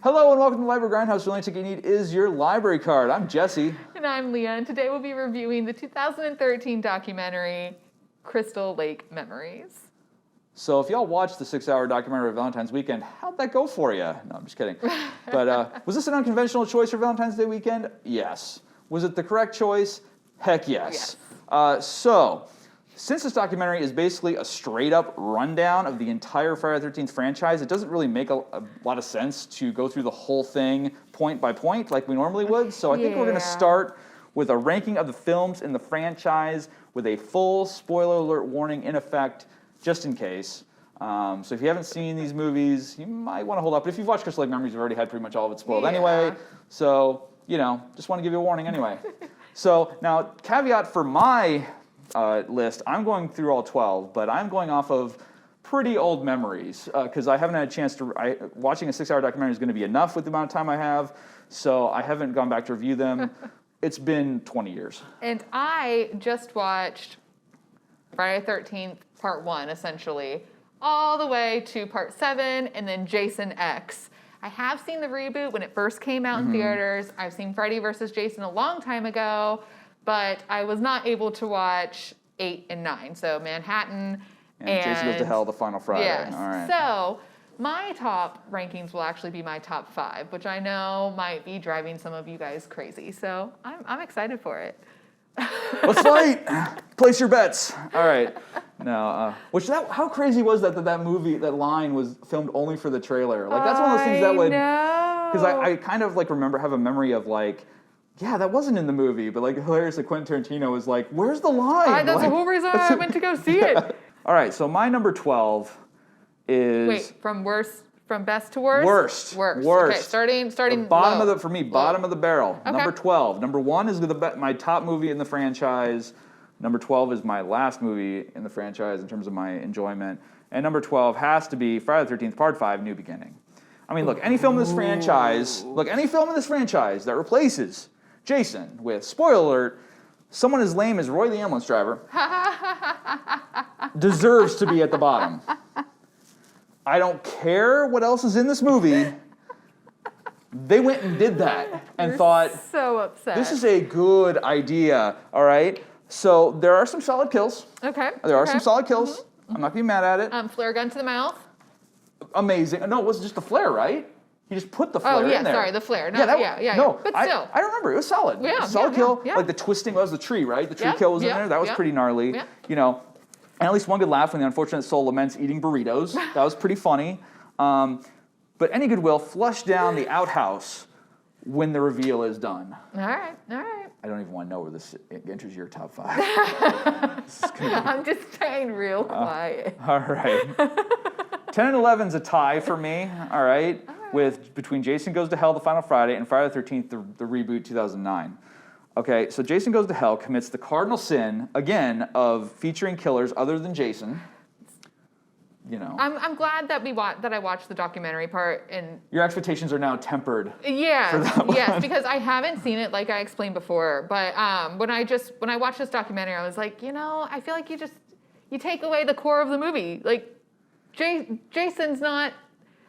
Hello and welcome to the Library Grindhouse. The only ticket you need is your library card. I'm Jesse. And I'm Leah, and today we'll be reviewing the 2013 documentary, Crystal Lake Memories. So if y'all watched the 6-hour documentary Valentine's weekend, how'd that go for you? No, I'm just kidding. But was this an unconventional choice for Valentine's Day weekend? Yes. Was it the correct choice? Heck yes. So, since this documentary is basically a straight-up rundown of the entire Friday the 13th franchise, it doesn't really make a lot of sense to go through the whole thing point by point like we normally would. So I think we're going to start with a ranking of the films in the franchise with a full spoiler alert warning in effect, just in case. So if you haven't seen these movies, you might want to hold up. But if you've watched Crystal Lake Memories, you've already had pretty much all of it spoiled anyway. So, you know, just want to give you a warning anyway. So now, caveat for my list, I'm going through all 12, but I'm going off of pretty old memories because I haven't had a chance to. Watching a 6-hour documentary is going to be enough with the amount of time I have, so I haven't gone back to review them. It's been 20 years. And I just watched Friday the 13th Part 1, essentially, all the way to Part 7, and then Jason X. I have seen the reboot when it first came out in theaters. I've seen Freddy vs. Jason a long time ago. But I was not able to watch 8 and 9. So Manhattan and Jason Goes to Hell, the final Friday. Yes. All right. So my top rankings will actually be my top 5, which I know might be driving some of you guys crazy. So I'm excited for it. Let's fight! Place your bets. All right. No, how crazy was that movie, that line was filmed only for the trailer? Like, that's one of those things that would... Because I kind of, like, have a memory of, like, yeah, that wasn't in the movie, but like hilarious that Quentin Tarantino was like, where's the line? That's the whole reason I went to go see it. All right, so my number 12 is... Wait, from best to worst? Worst. Okay, starting bottom low. Bottom of the barrel. Okay. Number 12. Number 1 is my top movie in the franchise. Number 12 is my last movie in the franchise in terms of my enjoyment. And number 12 has to be Friday the 13th, Part 5, New Beginning. I mean, look, any film in this franchise that replaces Jason with, spoiler alert, someone as lame as Roy the ambulance driver deserves to be at the bottom. I don't care what else is in this movie. They went and did that and thought, so upset. This is a good idea, all right? So there are some solid kills. Okay. There are some solid kills. I'm not being mad at it. Flare gun to the mouth. Amazing. No, it wasn't just the flare, right? He just put the flare in there. Sorry, the flare. No, No, but still. I remember. It was solid. Yeah, it was a solid kill. Yeah. Like the twisting was the tree, right? The tree kill was in there. That was pretty gnarly. Yeah. You know, and at least one good laugh when the unfortunate soul laments eating burritos. That was pretty funny. But any goodwill flushed down the outhouse when the reveal is done. All right. I don't even want to know where this enters your top 5. I'm just staying real quiet. All right. 10 and 11 is a tie for me, all right, with between Jason Goes to Hell, the final Friday, and Friday the 13th, the reboot, 2009. Okay, so Jason Goes to Hell commits the cardinal sin, again, of featuring killers other than Jason. You know. I'm glad that I watched the documentary part, and your expectations are now tempered. Yes, because I haven't seen it like I explained before. But when I watched this documentary, I was like, you know, I feel like you take away the core of the movie. Like, Jason's not.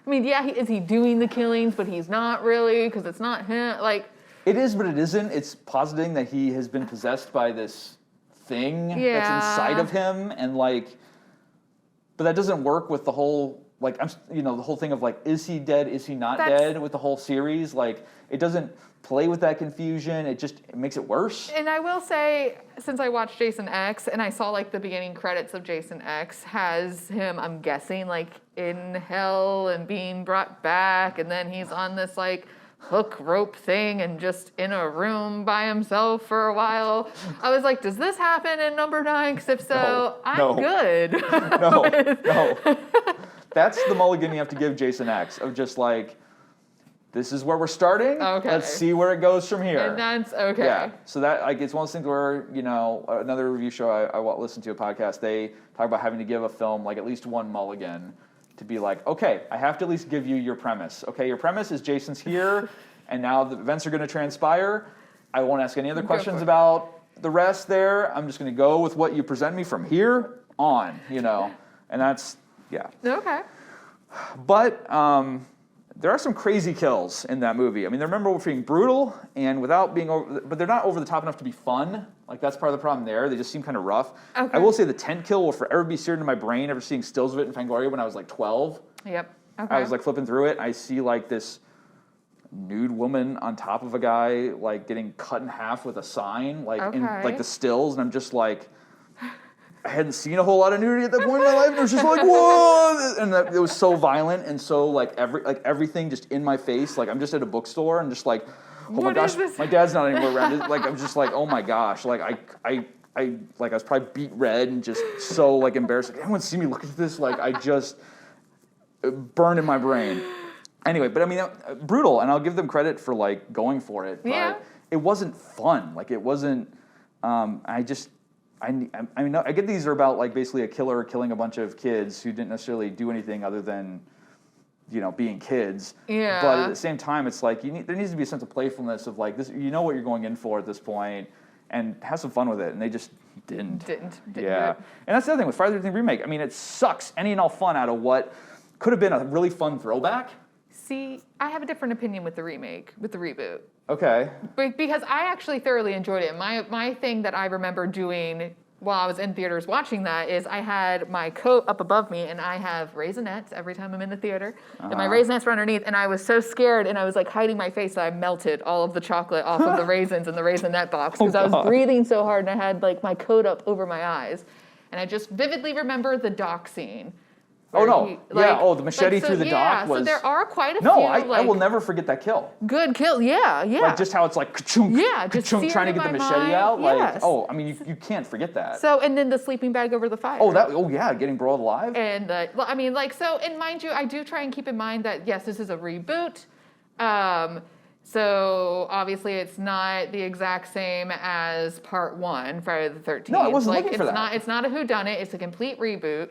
I mean, yeah, is he doing the killings? But he's not really, because it's not him. Like, it is, but it isn't. It's positing that he has been possessed by this thing that's inside of him, and like. But that doesn't work with the whole, like, the whole thing of, like, is he dead, is he not dead with the whole series? Like, it doesn't play with that confusion. It makes it worse. And I will say, since I watched Jason X, and I saw, like, the beginning credits of Jason X has him, I'm guessing, like, in hell and being brought back, and then he's on this, like, hook rope thing and just in a room by himself for a while. I was like, does this happen in number 9? Because if so, I'm good. No. That's the mulligan you have to give Jason X, of just like, this is where we're starting. Okay. Let's see where it goes from here. And that's okay. Yeah. So that, like, it's one of those things where, you know, another review show I listened to a podcast, they talk about having to give a film like at least one mulligan. To be like, okay, I have to at least give you your premise. Okay, your premise is Jason's here, and now the events are going to transpire. I won't ask any other questions about the rest there. I'm just going to go with what you present me from here on, you know. And that's, yeah. Okay. But There are some crazy kills in that movie. I mean, they're memorable for being brutal and without being over, but they're not over the top enough to be fun. Like, that's part of the problem there. They just seem kind of rough. Okay. I will say the tent kill will forever be seared into my brain, ever seeing stills of it in Fangoria when I was like 12. Yep. Okay. I was like flipping through it. I see like this nude woman on top of a guy, like getting cut in half with a sign, like in like the stills, and I'm just like, I hadn't seen a whole lot of nudity at that point in my life, and it was just like, whoa! And it was so violent and so like everything just in my face. Like I'm just at a bookstore and just like, oh my gosh, my dad's not anywhere around. Like I'm just like, oh my gosh, like I was probably beat red and just so like embarrassed. Like, anyone see me look at this? Like I just burned in my brain. Anyway, but I mean, brutal, and I'll give them credit for like going for it. But it wasn't fun. Like it wasn't. I mean, I get these are about like basically a killer killing a bunch of kids who didn't necessarily do anything other than, being kids. Yeah. But at the same time, it's like there needs to be a sense of playfulness of like this. You know what you're going in for at this point, and have some fun with it. And they just didn't. Didn't Yeah. And that's the other thing with Friday the 13th remake. I mean, it sucks any and all fun out of what could have been a really fun throwback. See, I have a different opinion with the remake, with the reboot. Okay. Because I actually thoroughly enjoyed it. My thing that I remember doing while I was in theaters watching that is I had my coat up above me and I have Raisinets every time I'm in the theater. And my Raisinets were underneath and I was so scared and I was like hiding my face that I melted all of the chocolate off of the raisins in the Raisinette box because I was breathing so hard and I had like my coat up over my eyes. And I just vividly remember the dock scene. Oh, no. The machete through the dock was... so there are quite a few, I will never forget that kill. Good kill, yeah. Like, just how it's like, ka-chunk, just ka-chunk, trying to get the machete mind. out. Like, yes. I mean, you can't forget that. So, and then the sleeping bag over the fire. Getting broiled alive. And, and mind you, I do try and keep in mind that, yes, this is a reboot. So, obviously, it's not the exact same as part one, Friday the 13th. No, I wasn't looking for that. It's not a whodunit, it's a complete reboot.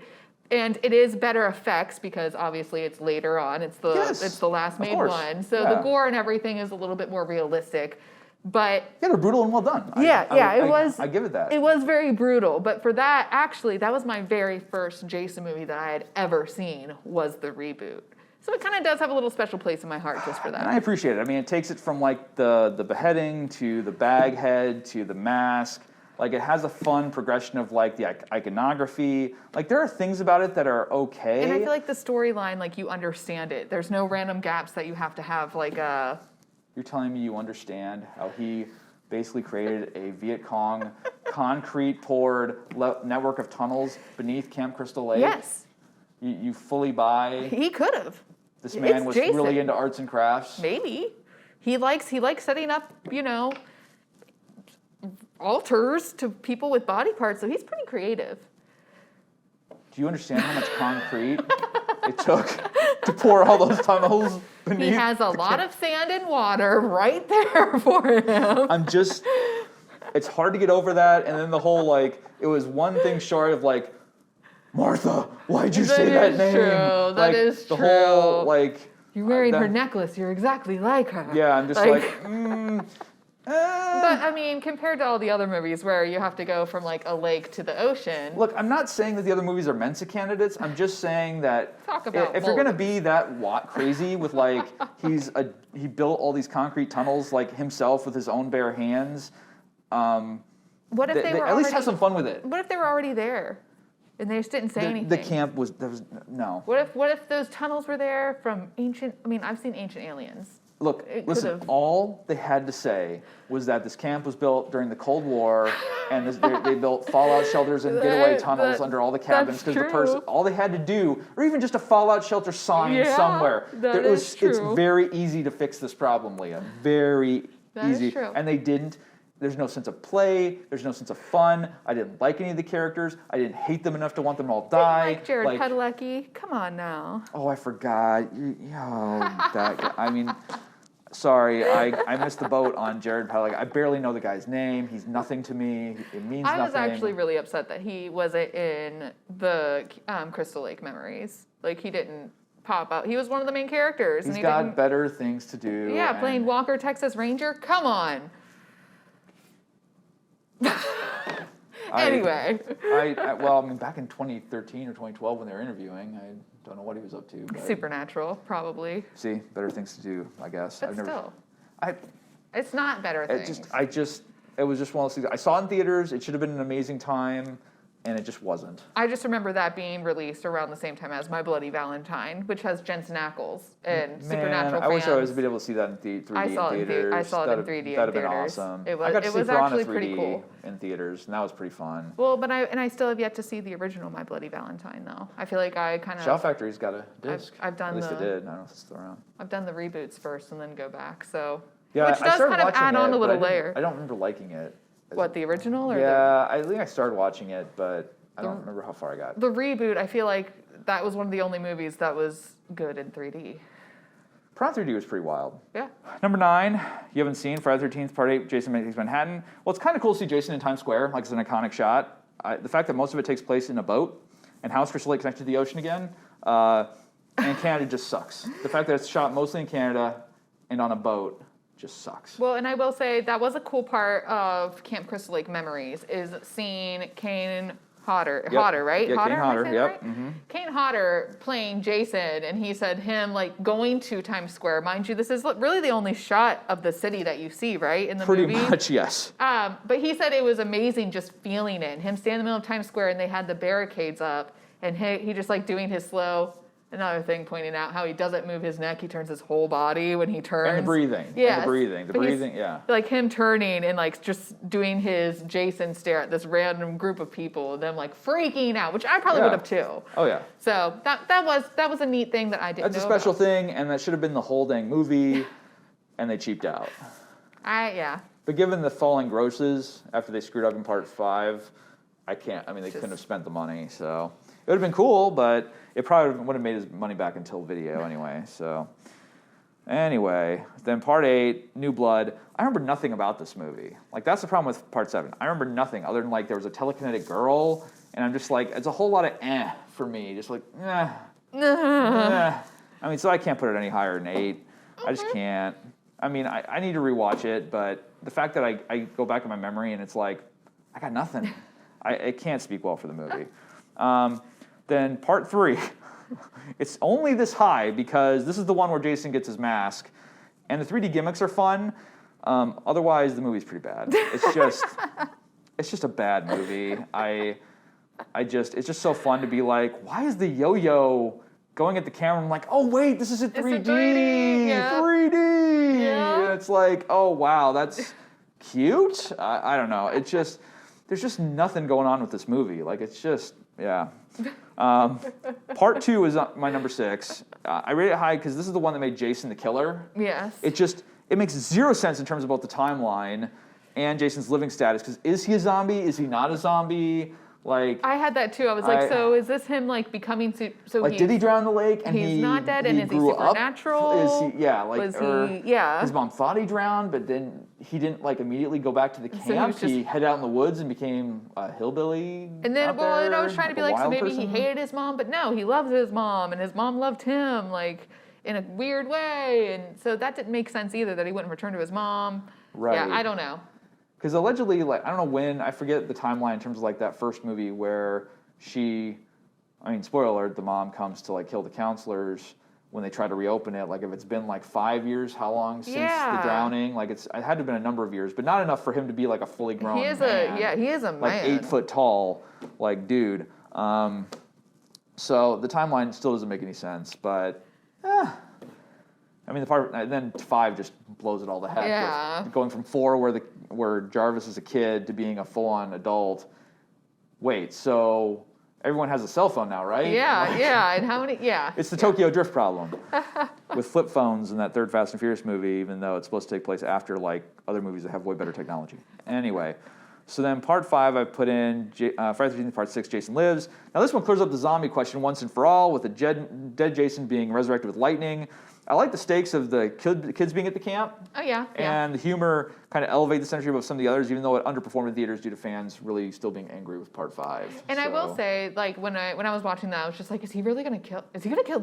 And it is better effects because obviously it's later on. It's the last made one. So the gore and everything is a little bit more realistic. But they're brutal and well done. I give it that. It was very brutal. But for that, actually, that was my very first Jason movie that I had ever seen was the reboot. So it kind of does have a little special place in my heart just for that. And I appreciate it. I mean, it takes it from like the beheading to the bag head to the mask. Like, it has a fun progression of, like, the iconography. Like, there are things about it that are okay. And I feel like the storyline, like, you understand it. There's no random gaps that you have to have, like, a... You're telling me you understand how he basically created a Viet Cong concrete-poured network of tunnels beneath Camp Crystal Lake? Yes. You fully buy... He could have. This man was Jason. really into arts and crafts? Maybe. He likes setting up, altars to people with body parts, so he's pretty creative. Do you understand how much concrete it took to pour all those tunnels beneath? He has a lot of sand and water right there for him. It's hard to get over that, and then the whole, like, it was one thing short of, like, Martha, why'd you say that name? That is true. The whole, like... You're wearing her necklace, you're exactly like her. Yeah, I'm just But, I mean, compared to all the other movies where you have to go from, like, a lake to the ocean... Look, I'm not saying that the other movies are Mensa candidates. I'm just saying that if you're going to be that crazy with, like, he built all these concrete tunnels, like, himself with his own bare hands, what if they were at least have some fun with it. What if they were already there? And they just didn't say anything. The camp was no. What if those tunnels were there from ancient... I mean, I've seen Ancient Aliens. Look, listen, all they had to say was that this camp was built during the Cold War, and they built fallout shelters and getaway tunnels under all the cabins because all they had to do, or even just a fallout shelter sign somewhere. It's very easy to fix this problem, Leah. Very easy. Is true. And they didn't. There's no sense of play. There's no sense of fun. I didn't like any of the characters. I didn't hate them enough to want them to all die. Like Jared Padalecki. Come on now. Oh, I forgot. That guy. I mean, sorry, I missed the boat on Jared Padalecki. I barely know the guy's name. He's nothing to me. It means nothing. I was actually really upset that he wasn't in the Crystal Lake Memories. Like, he didn't pop out. He was one of the main characters. He's got better things to do. Yeah, playing Walker, Texas Ranger. Come on. Anyway. Well, I mean, back in 2013 or 2012 when they were interviewing, Don't know what he was up to. But Supernatural, probably. see, better things to do, I guess. But still, I it's not better it things. it was just one of those things. I saw it in theaters. It should have been an amazing time, and it just wasn't. I just remember that being released around the same time as My Bloody Valentine, which has Jensen Ackles and Supernatural I wish I fans. was able to see that in 3D I saw it in theaters. I saw it in 3D in That'd have been theaters. awesome. It was, I got to it see was Piranha actually 3D pretty cool. in theaters, and that was pretty fun. Well, but I still have yet to see the original My Bloody Valentine, though. I feel like I kind of... Shout Factory's got a disc. I've done At least the- it did. I don't know if it's still around. I've done the reboots first and then go back, so... Yeah, Which I does started kind of watching add on it, a but little layer. I don't remember liking it. What, the original? Or Yeah, I think I started watching it, but I don't remember how far I got. The reboot, I feel like that was one of the only movies that was good in 3D. Piranha 3D was pretty wild. Yeah. Number 9, you haven't seen Friday the 13th, Part 8, Jason Takes Manhattan. Well, it's kind of cool to see Jason in Times Square, like it's an iconic shot. The fact that most of it takes place in a boat, and how is Crystal Lake connected to the ocean again, and Canada just sucks. The fact that it's shot mostly in Canada and on a boat just sucks. Well, and I will say that was a cool part of Camp Crystal Lake Memories is seeing Kane Hodder, right? Yeah, Kane Am I Hodder, saying that yep. right? Mm-hmm. Kane Hodder playing Jason, and he said him like going to Times Square. Mind you, this is really the only shot of the city that you see, right, in the Pretty movie. much, yes. But he said it was amazing just feeling it. Him standing in the middle of Times Square, and they had the barricades up, and he just like doing his slow. Another thing pointing out how he doesn't move his neck, he turns his whole body when he turns. And the breathing. Yes. And the breathing, yeah. Like him turning and like just doing his Jason stare at this random group of people, and them like freaking out, which I probably would have too. Oh yeah. So that was a neat thing that I didn't know That's a special about. thing, and that should have been the whole dang movie, and they cheaped out. Yeah. But given the falling grosses after they screwed up in Part 5, they couldn't have spent the money, so. It would have been cool, but it probably wouldn't have made his money back until video anyway, so. Anyway, then Part 8, New Blood. I remember nothing about this movie. Like, that's the problem with Part 7. I remember nothing other than, like, there was a telekinetic girl, and I'm just like, it's a whole lot of for me. Just like, eh. I mean, so I can't put it any higher than 8. I just can't. I mean, I need to rewatch it, but the fact that I go back in my memory and it's like, I got nothing. I can't speak well for the movie. Then Part 3, it's only this high because this is the one where Jason gets his mask, and the 3D gimmicks are fun. Otherwise, the movie's pretty bad. It's just a bad movie. It's just so fun to be like, why is the yo-yo going at the camera? I'm like, oh wait, this is a 3D. It's a 3D, yeah. 3D. Yeah. And it's like, oh wow, that's cute. I don't know. It's just there's just nothing going on with this movie. Like it's just yeah. Part 2 is my number 6. I rate it high because this is the one that made Jason the killer. Yes. It makes zero sense in terms of both the timeline and Jason's living status. Because is he a zombie? Is he not a zombie? Like I had that too. I was like, so is this him like becoming like did he drown in the lake and he's not dead, and is he grew up? supernatural? Is he his mom thought he drowned, but then he didn't like immediately go back to the camp. He headed out in the woods and became a hillbilly. And then I was trying to be like, so maybe he hated his mom, but no, he loves his mom, and his mom loved him like in a weird way, and so that didn't make sense either that he wouldn't return to his mom. Right. Yeah, I don't know. Because allegedly, like, I don't know when, I forget the timeline in terms of, like, that first movie where spoiler alert, the mom comes to, like, kill the counselors when they try to reopen it. Like, if it's been, like, 5 years, how long since the drowning? Like, it had to have been a number of years, but not enough for him to be, like, a fully grown man. He is a man. Like, 8 foot tall, like, dude. So the timeline still doesn't make any sense, but, I mean, then 5 just blows it all to heck. Yeah. Going from 4, where Jarvis is a kid, to being a full-on adult. Wait, so everyone has a cell phone now, right? Yeah, and how many? Yeah. It's the Tokyo Drift problem with flip phones in that third Fast and Furious movie, even though it's supposed to take place after like other movies that have way better technology. Anyway, so then Part 5, I put in Friday the 13th, Part 6, Jason Lives. Now this one clears up the zombie question once and for all, with the dead Jason being resurrected with lightning. I like the stakes of the kids being at the camp. Oh, yeah. And the humor, kind of elevate this entry above some of the others, even though it underperformed in theaters due to fans really still being angry with Part 5. And I will say, like, when I was watching that, I was just like, is he gonna kill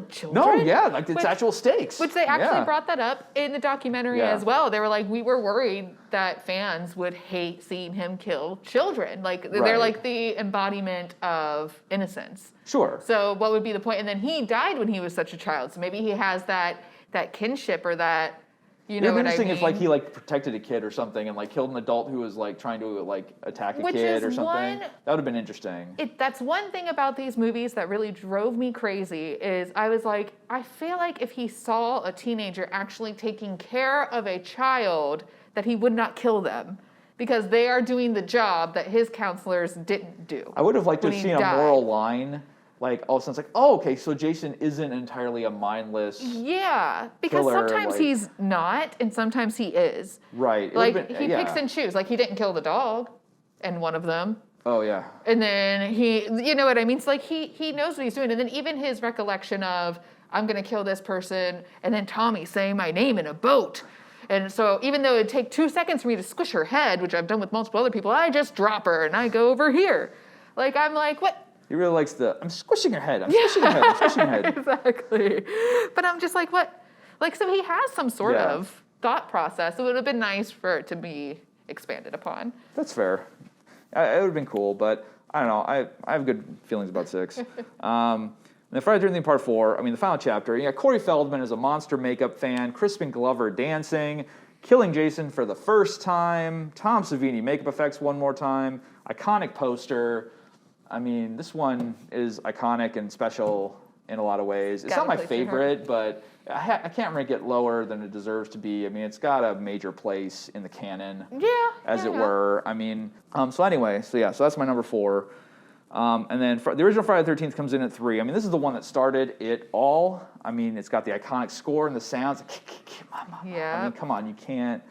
children? No, yeah, like it's actual stakes. Which they actually brought that up in the documentary as well. They were like, we were worried that fans would hate seeing him kill children. Like, they're like the embodiment of innocence. Sure. So what would be the point? And then he died when he was such a child. So maybe he has that kinship or that, you know what I mean? It'd be interesting if like he like protected a kid or something and like killed an adult who was like trying to like attack a kid or something. That would have been interesting. That's one thing about these movies that really drove me crazy is I was like, I feel like if he saw a teenager actually taking care of a child, that he would not kill them. Because they are doing the job that his counselors didn't do. I would have liked to have seen a moral line. Like, all of a sudden, it's like, oh, okay, so Jason isn't entirely a mindless because killer, sometimes he's not, and sometimes he is. Right. Like, he picks and chooses. Like, he didn't kill the dog, and one of them. Oh, yeah. And then you know what I mean? It's like, he knows what he's doing. And then even his recollection of, I'm going to kill this person, and then Tommy saying my name in a boat. And so even though it'd take 2 seconds for me to squish her head, which I've done with multiple other people, I just drop her, and I go over here. Like, I'm like, what? He really likes I'm squishing your head. I'm squishing your head. I'm squishing your head. Exactly. But I'm just like, what? Like, so he has some sort of thought process. It would have been nice for it to be expanded upon. That's fair. It would have been cool, but I don't know. I have good feelings about 6. And then Friday the 13th Part 4, I mean, the final chapter, you got Corey Feldman is a monster makeup fan, Crispin Glover dancing, killing Jason for the first time, Tom Savini makeup effects one more time, iconic poster. I mean, this one is iconic and special in a lot of ways. It's not my favorite, but I can't rank it lower than it deserves to be. I mean, it's got a major place in the canon, as it were. I mean, so that's my number 4. And then the original Friday the 13th comes in at 3. I mean, this is the one that started it all. I mean, it's got the iconic score and the sounds. Yeah. I mean, come on, you can't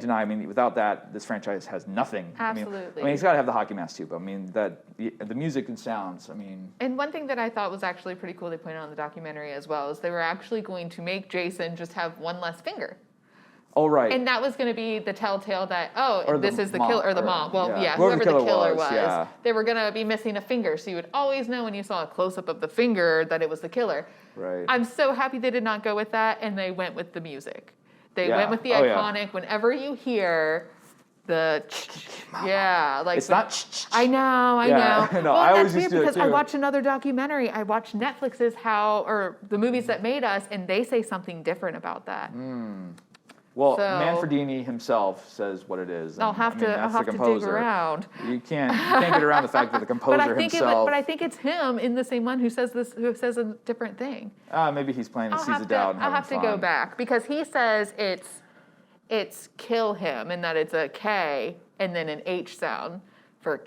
deny. I mean, without that, this franchise has nothing. Absolutely. I mean, it's got to have the hockey mask too. But I mean, the music and sounds. I mean. And one thing that I thought was actually pretty cool, they pointed out in the documentary as well, is they were actually going to make Jason just have one less finger. Oh, right. And that was going to be the telltale that, this is the mom, killer, or the mom. Well, whoever the killer was. Yeah. They were going to be missing a finger, so you would always know when you saw a close-up of the finger that it was the killer. Right. I'm so happy they did not go with that, and they went with the music. They went with the iconic, whenever you hear the like it's not I know. No, well, I always that's used weird to do it because too. I watched another documentary. I watched Netflix's or the movies that made us, and they say something different about that. Well, Manfredini himself says what it is. I'll have to dig around. You can't get around the fact that the composer himself. But I think it's him in the same one who says a different thing. Maybe he's playing the Seas of Doubt. I'll have to go back because he says it's kill him, and that it's a K and then an H sound for.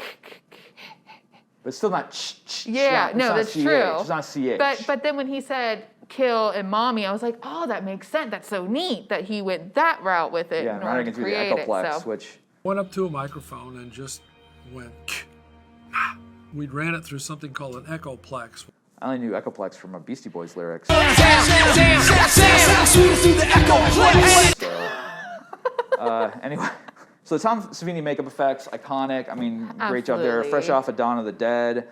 But it's still not. That's true. It's not CH. But then when he said kill and mommy, I was like, oh, that makes sense. That's so neat that he went that route with it in order to create it. Which went up to a microphone and just went. We'd ran it through something called an echoplex. I only knew echoplex from a Beastie Boys lyrics. Anyway, so the Tom Savini makeup effects, iconic. I mean, great job there. Fresh off of Dawn of the Dead.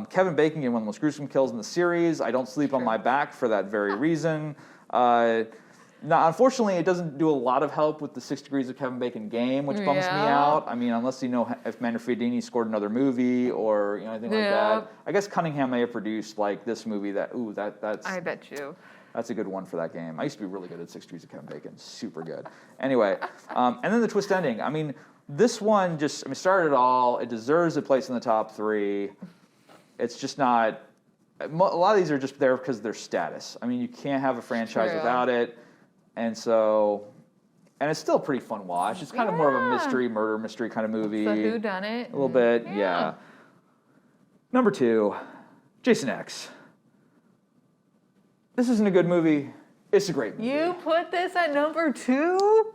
Kevin Bacon getting one of the most gruesome kills in the series. I don't sleep on my back for that very reason. Now, unfortunately, it doesn't do a lot of help with the 6 Degrees of Kevin Bacon game, which bums me out. I mean, unless you know if Manfredini scored another movie or anything like that. I guess Cunningham may have produced like this movie. That's. I bet you. That's a good one for that game. I used to be really good at 6 Degrees of Kevin Bacon. Super good. Anyway, and then the twist ending. I mean, this one started it all. It deserves a place in the top 3. It's just not. A lot of these are just there because of their status. I mean, you can't have a franchise without it. And it's still a pretty fun watch. It's kind of more of a murder mystery kind of movie. So whodunit. A little bit, yeah. Number 2, Jason X. This isn't a good movie. It's a great movie. You put this at number 2?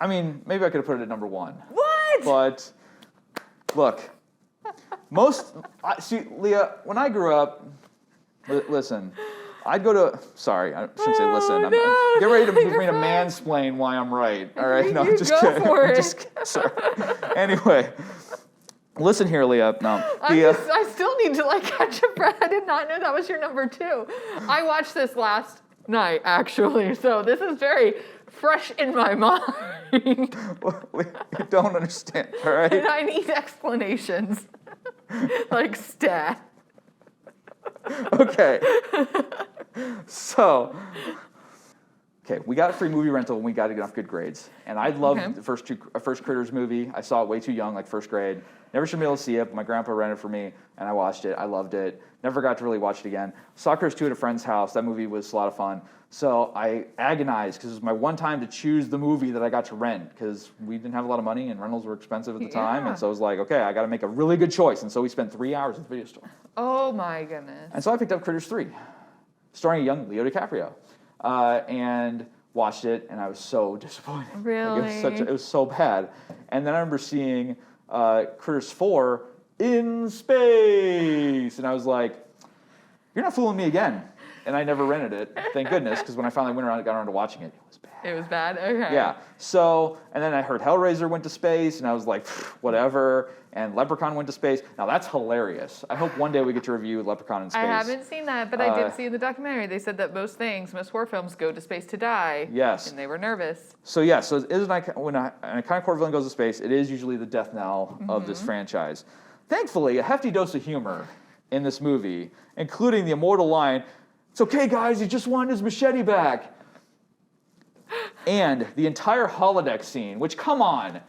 I mean, maybe I could have put it at number 1. What? But, look, see, Leah, when I grew up, listen, I'd go to. Sorry, I shouldn't say listen. no. Get ready for me to You're fine. mansplain why I'm right. All right, no, You just go kidding. for it. Just kidding. Sorry. Anyway, listen here, Leah. No, I still need to like catch up, Brad. I did not know that was your number 2. I watched this last night, actually, so this is very fresh in my mind. you don't understand. All right. And I need explanations, like stat. Okay. So, we got a free movie rental when we got enough good grades. And I loved the first Critters movie. I saw it way too young, like first grade. Never should be able to see it, but my grandpa rented it for me, and I watched it. I loved it. Never got to really watch it again. Saw Critters 2 at a friend's house. That movie was a lot of fun. So I agonized because it was my one time to choose the movie that I got to rent because we didn't have a lot of money and rentals were expensive at the time. And so I was like, okay, I got to make a really good choice. And so we spent 3 hours at the video store. Oh my goodness. And so I picked up Critters 3, starring a young Leo DiCaprio, and watched it, and I was so disappointed. Really? Like, it was so bad. And then I remember seeing Critters 4 in space, and I was like, you're not fooling me again. And I never rented it, thank goodness, because when I finally got around to watching it, it was bad. It was bad? Okay. Yeah. So, and then I heard Hellraiser went to space, and I was like, whatever. And Leprechaun went to space. Now, that's hilarious. I hope one day we get to review Leprechaun in space. I haven't seen that, but I did see in the documentary, they said that most horror films go to space to die. Yes. And they were nervous. So, yeah, so it is when an iconic horror villain goes to space, it is usually the death knell of this franchise. Thankfully, a hefty dose of humor in this movie, including the immortal line, "It's okay, guys, he just wanted his machete back." And the entire holodeck scene, which, come on,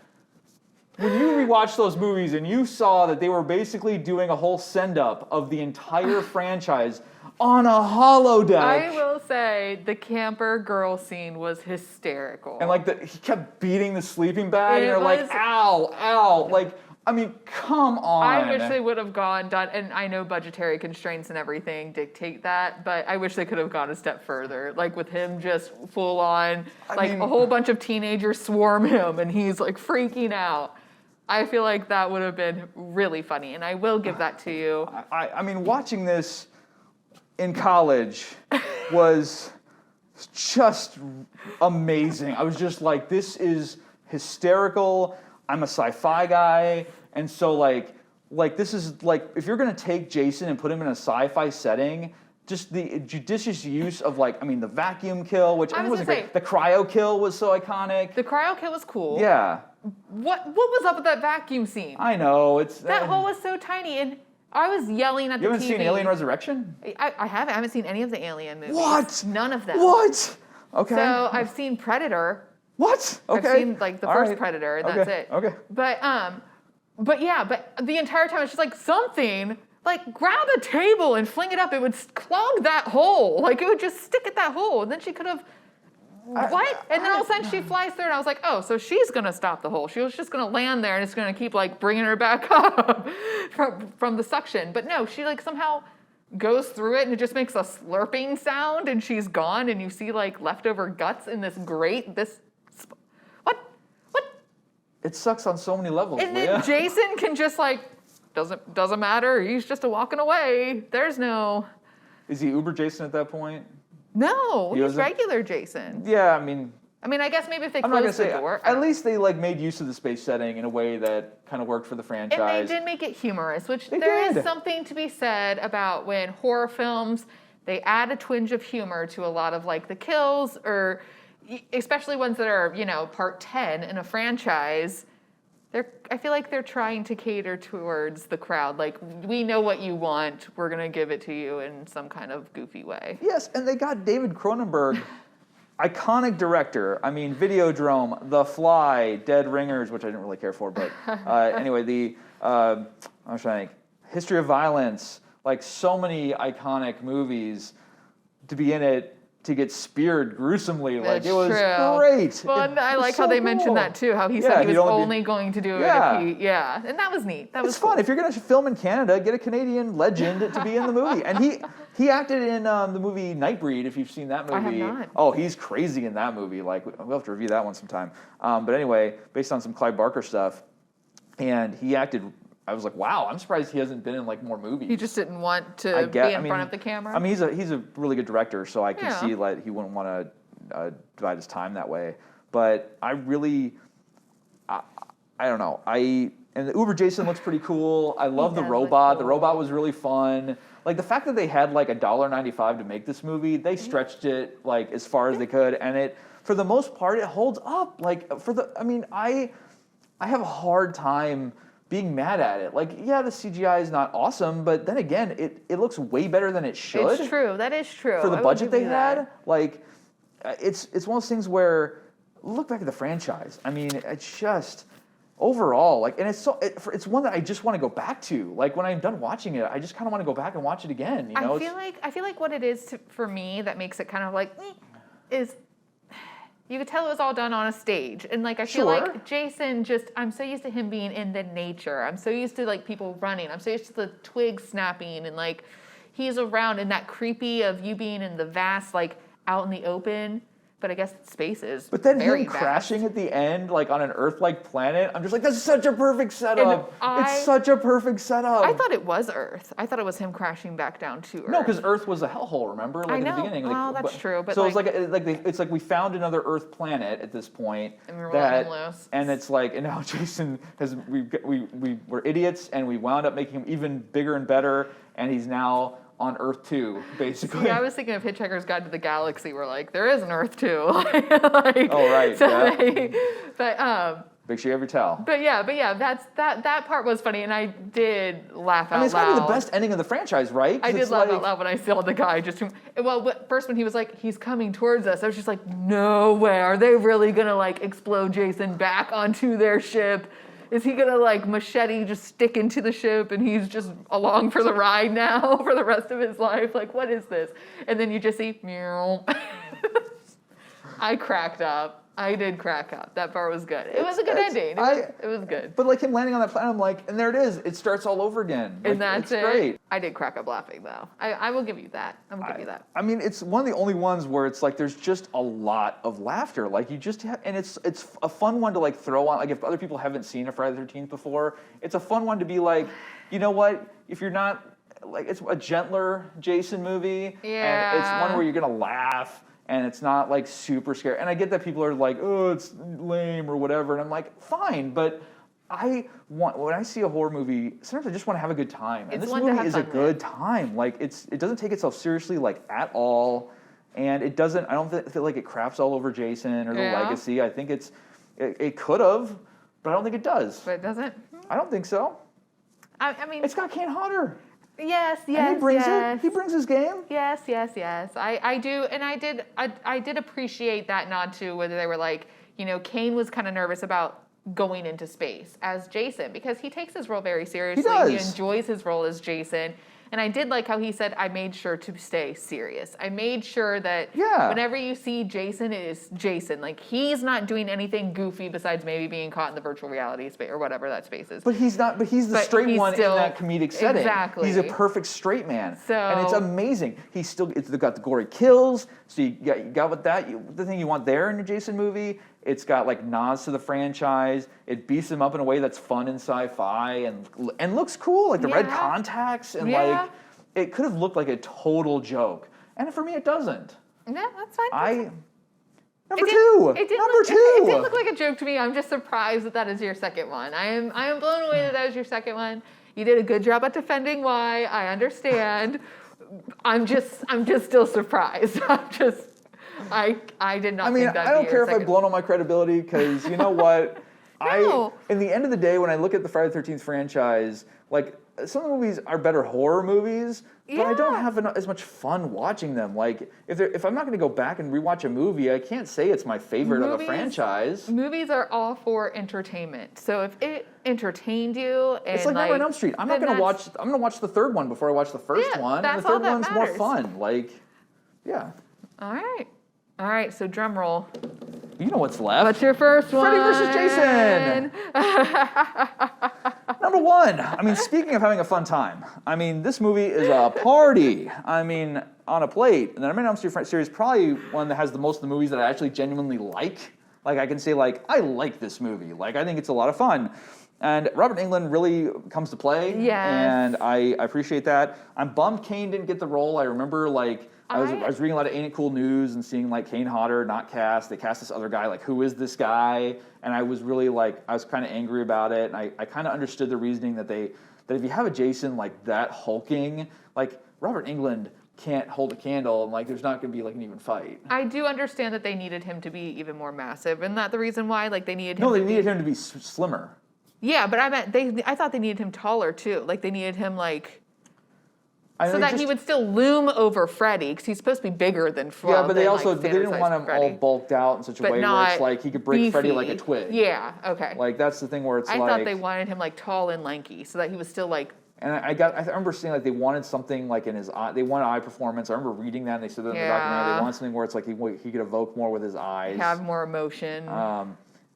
when you rewatch those movies and you saw that they were basically doing a whole send-up of the entire franchise on a holodeck. I will say the camper girl scene was hysterical. And he kept beating the sleeping bag, and It they're like, was- ow, ow. Like, I mean, come on. I wish they would have done, and I know budgetary constraints and everything dictate that, but I wish they could have gone a step further. Like with him just full on, a whole bunch of teenagers swarm him and he's like freaking out. I feel like that would have been really funny, and I will give that to you. I mean, watching this in college was just amazing. I was just like, this is hysterical. I'm a sci-fi guy, and so like this is like, if you're gonna take Jason and put him in a sci-fi setting, just the judicious use of the vacuum kill, which wasn't great. The cryo kill was so iconic. The cryo kill was cool. Yeah. What was up with that vacuum scene? I know it's That hole was so tiny, and I was yelling at the TV. You haven't seen Alien Resurrection? I haven't. I haven't seen any of the Alien movies. What? None of them. What? Okay. So I've seen Predator. What? Okay. I've seen the first Predator, and that's it. Okay. But the entire time it's just like something, grab a table and fling it up. It would clog that hole. It would just stick at that hole, and then she could have. What? And then all of a sudden she flies through, and I was like, oh, so she's gonna stop the hole. She was just gonna land there, and it's gonna keep bringing her back up from the suction. But no, she somehow goes through it, and it just makes a slurping sound, and she's gone, and you see leftover guts in this grate. What? It sucks on so many levels. And Leah. then Jason can just doesn't matter. He's just walking away. There's no. Is he Uber Jason at that point? No, He he's wasn't- regular Jason. Yeah, I mean, I guess maybe if they I'm not gonna closed the say. door. At least they made use of the space setting in a way that kind of worked for the franchise. And they did make it humorous, which They there is did. something to be said about when horror films, they add a twinge of humor to a lot of the kills, or especially ones that are, part 10 in a franchise. I feel like they're trying to cater towards the crowd. We know what you want. We're going to give it to you in some kind of goofy way. Yes, and they got David Cronenberg, iconic director. I mean, Videodrome, The Fly, Dead Ringers, which I didn't really care for, but anyway, I'm trying to think, History of Violence, so many iconic movies to be in it, to get speared gruesomely. That's It was true. great. Well, It and I was like so how they cool. mentioned that too, how he said he he'd was only only going to do it Yeah. if he, and that was neat. That was It's fun. cool. If you're going to film in Canada, get a Canadian legend to be in the movie. And he acted in the movie Nightbreed, if you've seen that movie. I have not. Oh, he's crazy in that movie. We'll have to review that one sometime. But anyway, based on some Clive Barker stuff. And he acted I was like, wow, I'm surprised he hasn't been in like more movies. He just didn't want to be in front of the camera. I mean, he's a really good director, so I can Yeah. see like he wouldn't want to divide his time that way. But I really, I don't know. And the Uber Jason looks pretty cool. I love the does look robot. The cool. robot was really fun. Like the fact that they had like $1.95 to make this movie, they stretched it like as far as they could, and it, for the most part, it holds up. Like I have a hard time being mad at it. Like, yeah, the CGI is not awesome, but then again, it looks way better than it should. It's true. That is true. For the I will budget give they you had. that. Like, it's one of those things where, look back at the franchise. I mean, it's just, overall, like, and it's one that I just want to go back to. Like, when I'm done watching it, I just kind of want to go back and watch it again. You know, I feel like what it is for me that makes it kind of like is you could tell it was all done on a stage, and like I feel Sure. like Jason I'm so used to him being in the nature. I'm so used to like people running. I'm so used to the twigs snapping, and like he's around, and that creepy of you being in the vast, like out in the open. But I guess space is But then very him crashing at the end, like on an Earth-like planet, I'm just like, that's such a perfect setup. It's such a perfect setup. I thought it was Earth. I thought it was him crashing back down to Earth. No, because Earth was a hellhole. Remember, like I at know. the beginning. Like, Well, that's true, but so like- it's like we found another Earth planet at this point. And we were letting him loose. And it's like, and now Jason we were idiots, and we wound up making him even bigger and better, and he's now on Earth 2, basically. See, I was thinking of Hitchhiker's Guide to the Galaxy, where like there is an Earth 2. Oh, right, But Make sure you have your towel. But yeah, that part was funny, and I did laugh out I mean, it's loud. probably the best ending of the franchise, right? 'Cause I did it's laugh like- out loud when I saw the guy first when he was like, he's coming towards us, I was just like, no way, are they really gonna like explode Jason back onto their ship? Is he gonna like machete just stick into the ship and he's just along for the ride now for the rest of his life? Like, what is this? And then you just see meow. I cracked up. I did crack up. That part was good. It was a good ending. It was good. But like him landing on that planet, I'm like, and there it is. It starts all over again. Like, And that's it's it. great. I did crack up laughing though. I will give you that. I will give you that. I mean, it's one of the only ones where it's like there's just a lot of laughter. Like you just have, and it's a fun one to like throw on. Like if other people haven't seen a Friday the 13th before, it's a fun one to be like, you know what? If you're not like, it's a gentler Jason movie, and it's one where you're gonna laugh. And it's not like super scary. And I get that people are like, oh, it's lame or whatever. And I'm like, fine, but when I see a horror movie, sometimes I just want to have a good time. And It's this one to movie have is a fun good time. Like it doesn't take itself seriously like at all. And it doesn't, I don't feel like it craps all over Jason or the legacy. I think it could have, but I don't think it does. But it doesn't. I don't think so. I mean, It's got Kane Hodder. yes. And he brings it. He brings his game. Yes. I do, and I did appreciate that nod too, whether they were like, you know, Kane was kind of nervous about going into space as Jason because he takes his role very seriously. He does. enjoys his role as Jason. And I did like how he said, I made sure to stay serious. I made sure that whenever you see Jason, it is Jason. Like, he's not doing anything goofy besides maybe being caught in the virtual reality space or whatever that space is. But he's not. But he's the straight one in that comedic setting. Exactly. He's a perfect straight man. So, and it's amazing. It's got the gory kills. So you got with that. The thing you want there in your Jason movie. It's got like nods to the franchise. It beats him up in a way that's fun and sci-fi and looks cool. Like the red contacts and like it could have looked like a total joke. And for me, it doesn't. Yeah, that's fine. Number two. It did look like a joke to me. I'm just surprised that is your second one. I am blown away that was your second one. You did a good job at defending why. I understand. I'm just still surprised. I did not think that. I don't care if I've blown all my credibility because you know what? In the end of the day, when I look at the Friday the 13th franchise, like some of the movies are better horror movies, but I don't have as much fun watching them. Like if I'm not going to go back and rewatch a movie, I can't say it's my favorite of a franchise. Movies are all for entertainment. So if it entertained you, and it's like Nightmare on Elm Street. I'm going to watch the third one before I watch the first one, and the third one's more fun. Like, yeah. All right, so drum roll. You know what's left. What's your first one? Freddy vs. Jason. Number one. I mean, speaking of having a fun time, I mean, this movie is a party. I mean, on a plate. And the Nightmare on Elm Street series is probably one that has the most of the movies that I actually genuinely like. Like, I can say, like, I like this movie. Like, I think it's a lot of fun. And Robert Englund really comes to play. Yes. And I appreciate that. I'm bummed Kane didn't get the role. I remember, like, I was reading a lot of Ain't It Cool News and seeing, like, Kane Hodder not cast. They cast this other guy. Like, who is this guy? And I was really, like, I was kind of angry about it. And I kind of understood the reasoning that if you have a Jason, like, that hulking, like, Robert Englund can't hold a candle, and, like, there's not going to be, like, an even fight. I do understand that they needed him to be even more massive. Isn't that the reason why? Like, they needed him No, they needed him to be slimmer. Yeah, but I meant I thought they needed him taller too. Like they needed him like so that he would still loom over Freddy because he's supposed to be bigger than Freddy. Yeah, but they didn't want him all bulked out in such a way where it's like he could break Freddy like a twig. Yeah, okay. Like that's the thing where it's I thought they wanted him like tall and lanky so that he was still like. And I remember seeing like they wanted something like in his eye. They wanted eye performance. I remember reading that and they said that in the documentary. They wanted something where it's like he could evoke more with his eyes, have more emotion.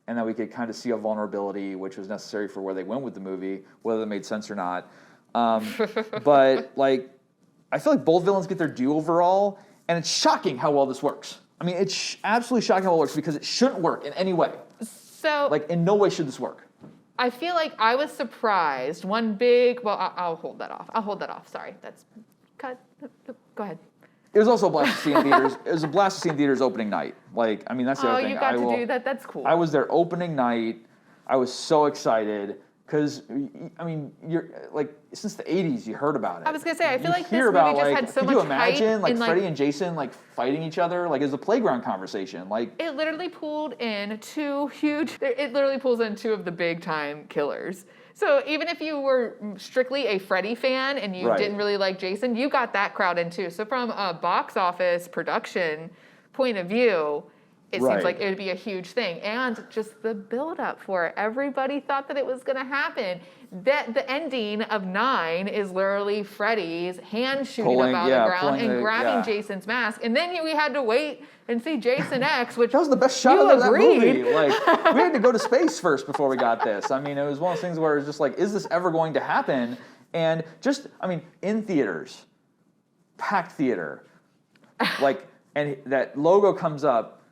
And that we could kind of see a vulnerability, which was necessary for where they went with the movie, whether that made sense or not. But like, I feel like both villains get their due overall, and it's shocking how well this works. I mean, it's absolutely shocking how well it works because it shouldn't work in any way. So, like, in no way should this work. I feel like I was surprised. I'll hold that off. Sorry, that's cut. Go ahead. It was also a blast to see in theaters. It was a blast to see in theaters opening night. Like, I mean, that's the other thing. You got to do that. That's cool. I was there opening night. I was so excited because, I mean, you're like since the '80s, you heard about it. I was gonna say, I feel like this movie just had so much hype. Could you imagine like and, Freddy and Jason like fighting each other? Like it was a playground conversation. Like it literally pulled in two of the big time killers. So even if you were strictly a Freddy fan and you didn't really like Jason, you got that crowd in too. So from a box office production point of view, it seems like it would be a huge thing. And just the build up for it. Everybody thought that it was going to happen. That the ending of 9 is literally Freddy's hand shooting up out of the ground and grabbing Jason's mask. And then we had to wait and see Jason X, which that was the best shot of that movie. Like we had to go to space first before we got this. I mean, it was one of those things where it was just like, is this ever going to happen? And just, I mean, in theaters, packed theater, like, and that logo comes up,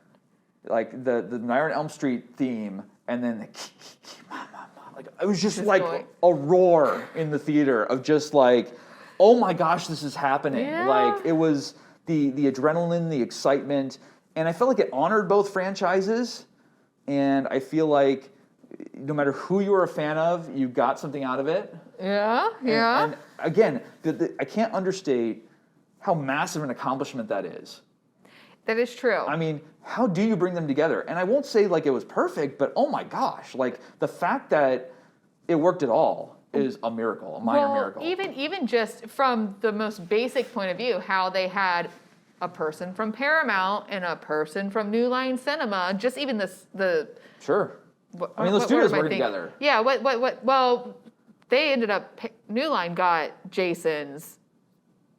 like the Nightmare on Elm Street theme, and then the like it was just like a roar in the theater of just like, oh my gosh, this is happening. Yeah. Like it was the adrenaline, the excitement, and I felt like it honored both franchises. And I feel like no matter who you were a fan of, you got something out of it. Yeah. And again, I can't understate how massive an accomplishment that is. That is true. I mean, how do you bring them together? And I won't say like it was perfect, but oh my gosh, like the fact that it worked at all is a miracle, a minor miracle. Even just from the most basic point of view, how they had a person from Paramount and a person from New Line Cinema, just even the Sure. I mean, those studios working together. Yeah. Well, they ended up. New Line got Jason's,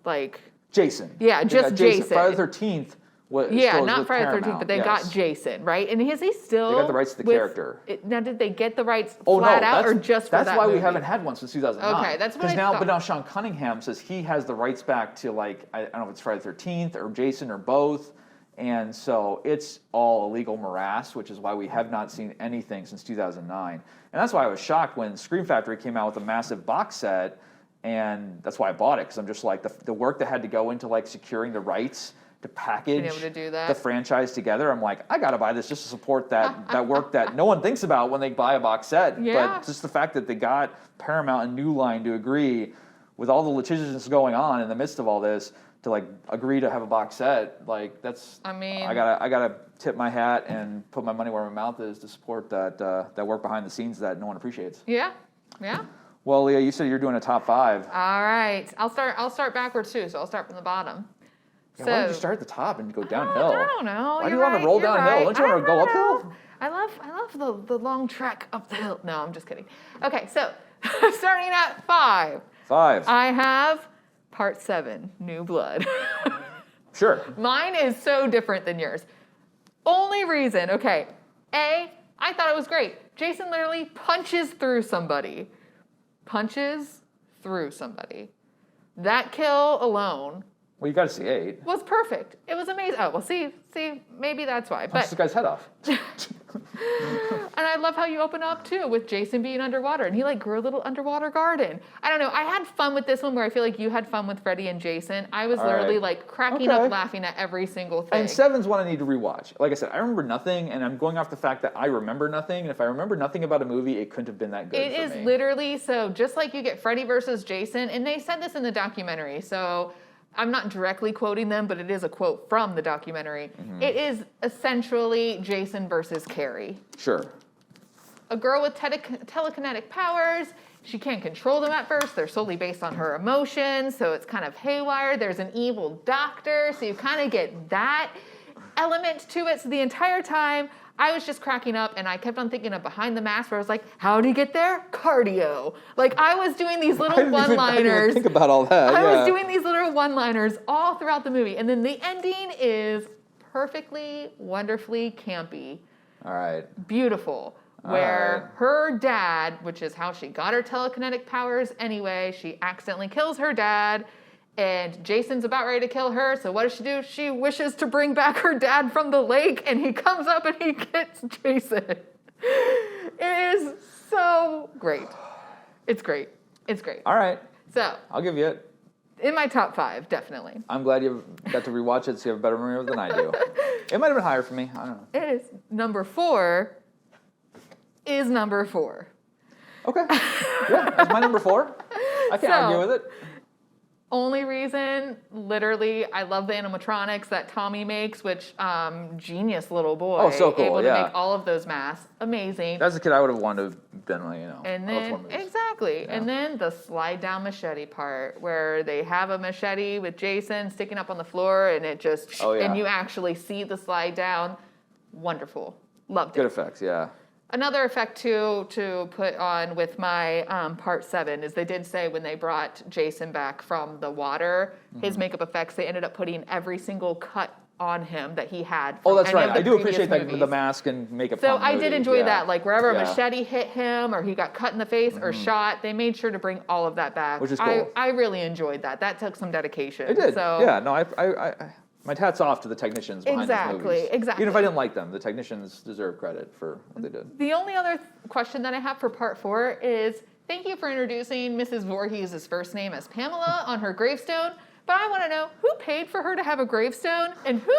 like. Jason. Yeah, just Jason. Friday the 13th. Not Friday the 13th, but they got Jason, right? And is he still? They got the rights to the character. Now, did they get the rights flat out or just for that That's why movie? we haven't had one since 2009. Okay, that's what I thought. But now Sean Cunningham says he has the rights back to like I don't know if it's Friday the 13th or Jason or both, and so it's all a legal morass, which is why we have not seen anything since 2009. And that's why I was shocked when Scream Factory came out with a massive box set, and that's why I bought it because I'm just like the work that had to go into like securing the rights to package the franchise together. I'm like, I gotta buy this just to support that work that no one thinks about when they buy a box set. Yeah. But just the fact that they got Paramount and New Line to agree with all the litigiousness going on in the midst of all this to like agree to have a box set, like that's. I mean, I gotta tip my hat and put my money where my mouth is to support that work behind the scenes that no one appreciates. Yeah. Well, Leah, you said you're doing a top 5. All right, I'll start backwards too. So I'll start from the bottom. Yeah, why don't you start at the top and go downhill? I don't know. Why do you want to roll downhill? Don't you want to go uphill? I love the long trek up the hill. No, I'm just kidding. Okay, so starting at 5. 5. I have Part 7, New Blood. Sure. Mine is so different than yours. Only reason, okay. A, I thought it was great. Jason literally punches through somebody. That kill alone. Well, you got to see 8. Was perfect. It was amazing. Oh, well, see, maybe that's why. Punch this guy's head off. And I love how you open up too with Jason being underwater and he like grew a little underwater garden. I don't know. I had fun with this one where I feel like you had fun with Freddy and Jason. I was literally like cracking up laughing at every single thing. And 7's one I need to rewatch. Like I said, I remember nothing, and I'm going off the fact that I remember nothing. And if I remember nothing about a movie, it couldn't have been that good. It is literally so just like you get Freddy versus Jason, and they said this in the documentary. So I'm not directly quoting them, but it is a quote from the documentary. It is essentially Jason versus Carrie. Sure. A girl with telekinetic powers. She can't control them at first. They're solely based on her emotions, so it's kind of haywire. There's an evil doctor, so you kind of get that element to it. So the entire time, I was just cracking up, and I kept on thinking of Behind the Mask, where I was like, how did he get there? Cardio. Like, I was doing these little one-liners. I didn't even think about all that. I was doing these little one-liners all throughout the movie. And then the ending is perfectly, wonderfully campy. All right. Beautiful. Where her dad, which is how she got her telekinetic powers anyway, she accidentally kills her dad, and Jason's about ready to kill her, so what does she do? She wishes to bring back her dad from the lake, and he comes up and he gets Jason. It is so great. It's great. It's great. All right. So, I'll give you it. In my top 5, definitely. I'm glad you got to rewatch it so you have a better memory than I do. It might have been higher for me. I don't know. It is. Number 4 is number 4. Okay. Yeah, that's my number 4. I can't argue with it. Only reason, literally, I love the animatronics that Tommy makes, which genius little boy. Oh, so cool, able to yeah. make all of those masks. Amazing. As a kid, I would have wanted to have been like, And I love then, horror movies. exactly. Yeah. And then the slide down machete part where they have a machete with Jason sticking up on the floor and it just, and you actually see the slide down. Wonderful. Loved it. Good effects, yeah. Another effect too to put on with my part 7 is they did say when they brought Jason back from the water, his makeup effects, they ended up putting every single cut on him that he had. Oh, that's any right. of the I do previous appreciate that movies. with the mask and makeup. So I did enjoy that. Like wherever a Yeah. machete hit him or he got cut in the face or shot, they made sure to bring all of that back. Which is cool. I really enjoyed that. That took some dedication. It did. So Yeah, no, I my hat's off to the technicians behind these movies. Exactly. Even if I didn't like them, the technicians deserve credit for what they did. The only other question that I have for part 4 is thank you for introducing Mrs. Voorhees' first name as Pamela on her gravestone, but I want to know who paid for her to have a gravestone and who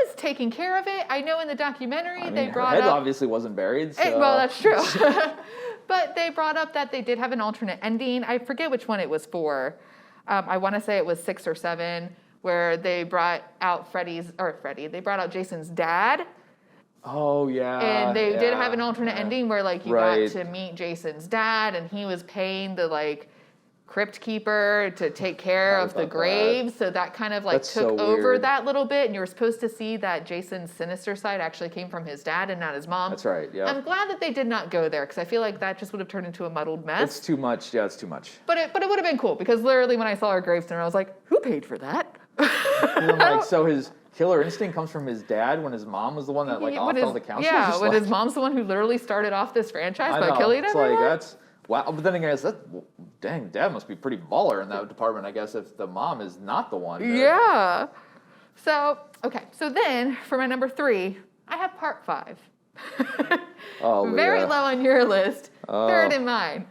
is taking care of it? I know in the documentary they brought her head up obviously wasn't buried. So. well, that's true. But they brought up that they did have an alternate ending. I forget which one it was for. I want to say it was 6 or 7, where they brought out they brought out Jason's dad. Oh, yeah. And they did have an alternate ending where, like, you got Right. to meet Jason's dad, and he was paying the, like, crypt keeper to take care of the graves. So that kind of, like, That's took so over weird. that little bit. And you were supposed to see that Jason's sinister side actually came from his dad and not his mom. That's right, yeah. I'm glad that they did not go there, because I feel like that just would have turned into a muddled mess. It's too much. Yeah, it's too much. But it would have been cool, because literally when I saw her gravestone, I was like, who paid for that? And I'm like, so his killer instinct comes from his dad when his mom was the one that, like, offed all the counselors? Yeah, Just when like, his mom's the one who literally started off this franchise I by know. killing It's everyone. like, that's, wow. But then again, dang, dad must be pretty baller in that department, I guess, if the mom is not the one. Yeah. So, okay. So then, for my number 3, I have part 5. Oh, Very Leah. low on your list. Oh. 3rd in mine.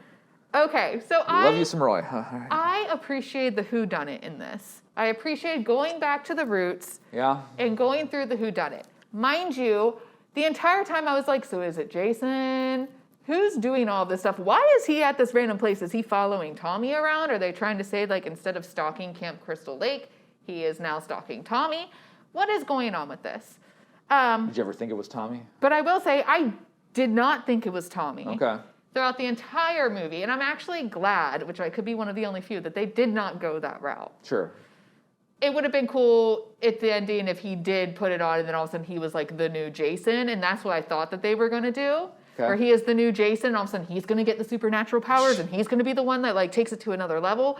Okay, so Love you some Roy. All right. I appreciate the whodunit in this. I appreciate going back to the roots Yeah. and going through the whodunit. Mind you, the entire time I was like, so is it Jason? Who's doing all this stuff? Why is he at this random place? Is he following Tommy around? Are they trying to say, like, instead of stalking Camp Crystal Lake, he is now stalking Tommy? What is going on with this? Did you ever think it was Tommy? But I will say, I did not think it was Tommy. Okay. Throughout the entire movie. And I'm actually glad, which I could be one of the only few, that they did not go that route. Sure. It would have been cool at the ending if he did put it on and then all of a sudden he was like the new Jason. And that's what I thought that they were going to do. Okay. Where he is the new Jason and all of a sudden he's going to get the supernatural powers and he's going to be the one that, like, takes it to another level.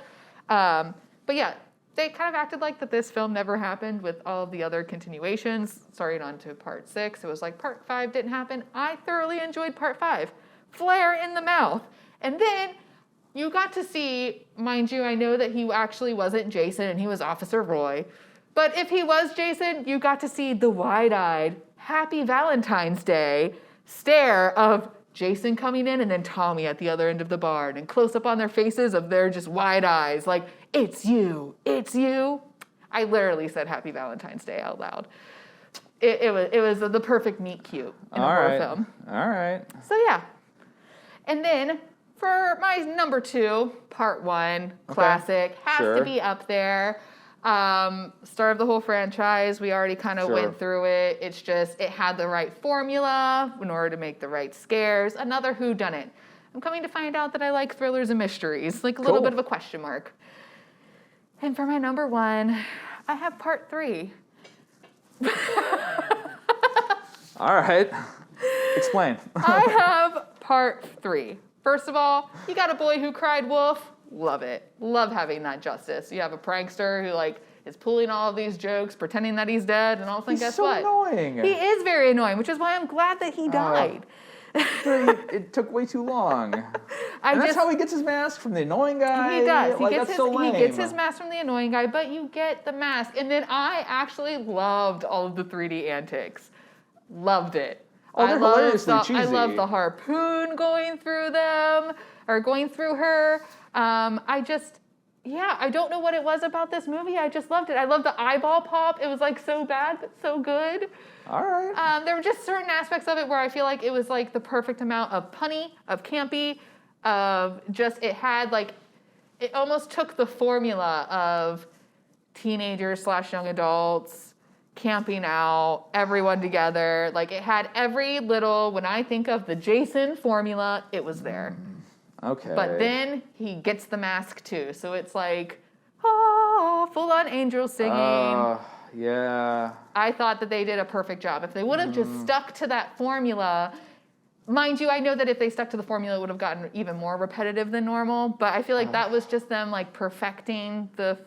But yeah, they kind of acted like that this film never happened with all of the other continuations. Starting on to part 6. It was like part 5 didn't happen. I thoroughly enjoyed part 5. Flare in the mouth. And then you got to see, mind you, I know that he actually wasn't Jason and he was Officer Roy. But if he was Jason, you got to see the wide-eyed, Happy Valentine's Day stare of Jason coming in and then Tommy at the other end of the barn and close up on their faces of their just wide eyes like, it's you, it's you. I literally said Happy Valentine's Day out loud. It was the perfect meet cute in a horror film. All right. So yeah. And then for my number 2, part 1, classic, has to be up there. Start of the whole franchise, we already kind of went through it. It's just, it had the right formula in order to make the right scares. Another whodunit. I'm coming to find out that I like thrillers and mysteries, like a little bit of a question mark. And for my number 1, I have part 3. All right. Explain. I have part 3. First of all, you got a boy who cried wolf. Love it. Love having that justice. You have a prankster who like is pulling all of these jokes, pretending that he's dead, and all of a sudden, guess what? He's so annoying. He is very annoying, which is why I'm glad that he died. It took way too long. That's how he gets his mask from the annoying guy. He does. Like, He gets his mask from the annoying guy, but you get the mask. And then I actually loved all of the 3D antics. Loved it. Oh, they're hilariously cheesy. I love the harpoon going through them, or going through her. I don't know what it was about this movie. I just loved it. I loved the eyeball pop. It was like so bad, but so good. All right. There were just certain aspects of it where I feel like it was like the perfect amount of punny, of campy, of just, it had like, it almost took the formula of teenagers / young adults, camping out, everyone together. Like it had every little, when I think of the Jason formula, it was there. Okay. But then he gets the mask too. So it's like, full on angel singing. Yeah. I thought that they did a perfect job. If they would have just stuck to that formula, mind you, I know that if they stuck to the formula, it would have gotten even more repetitive than normal. But I feel like that was just them like perfecting the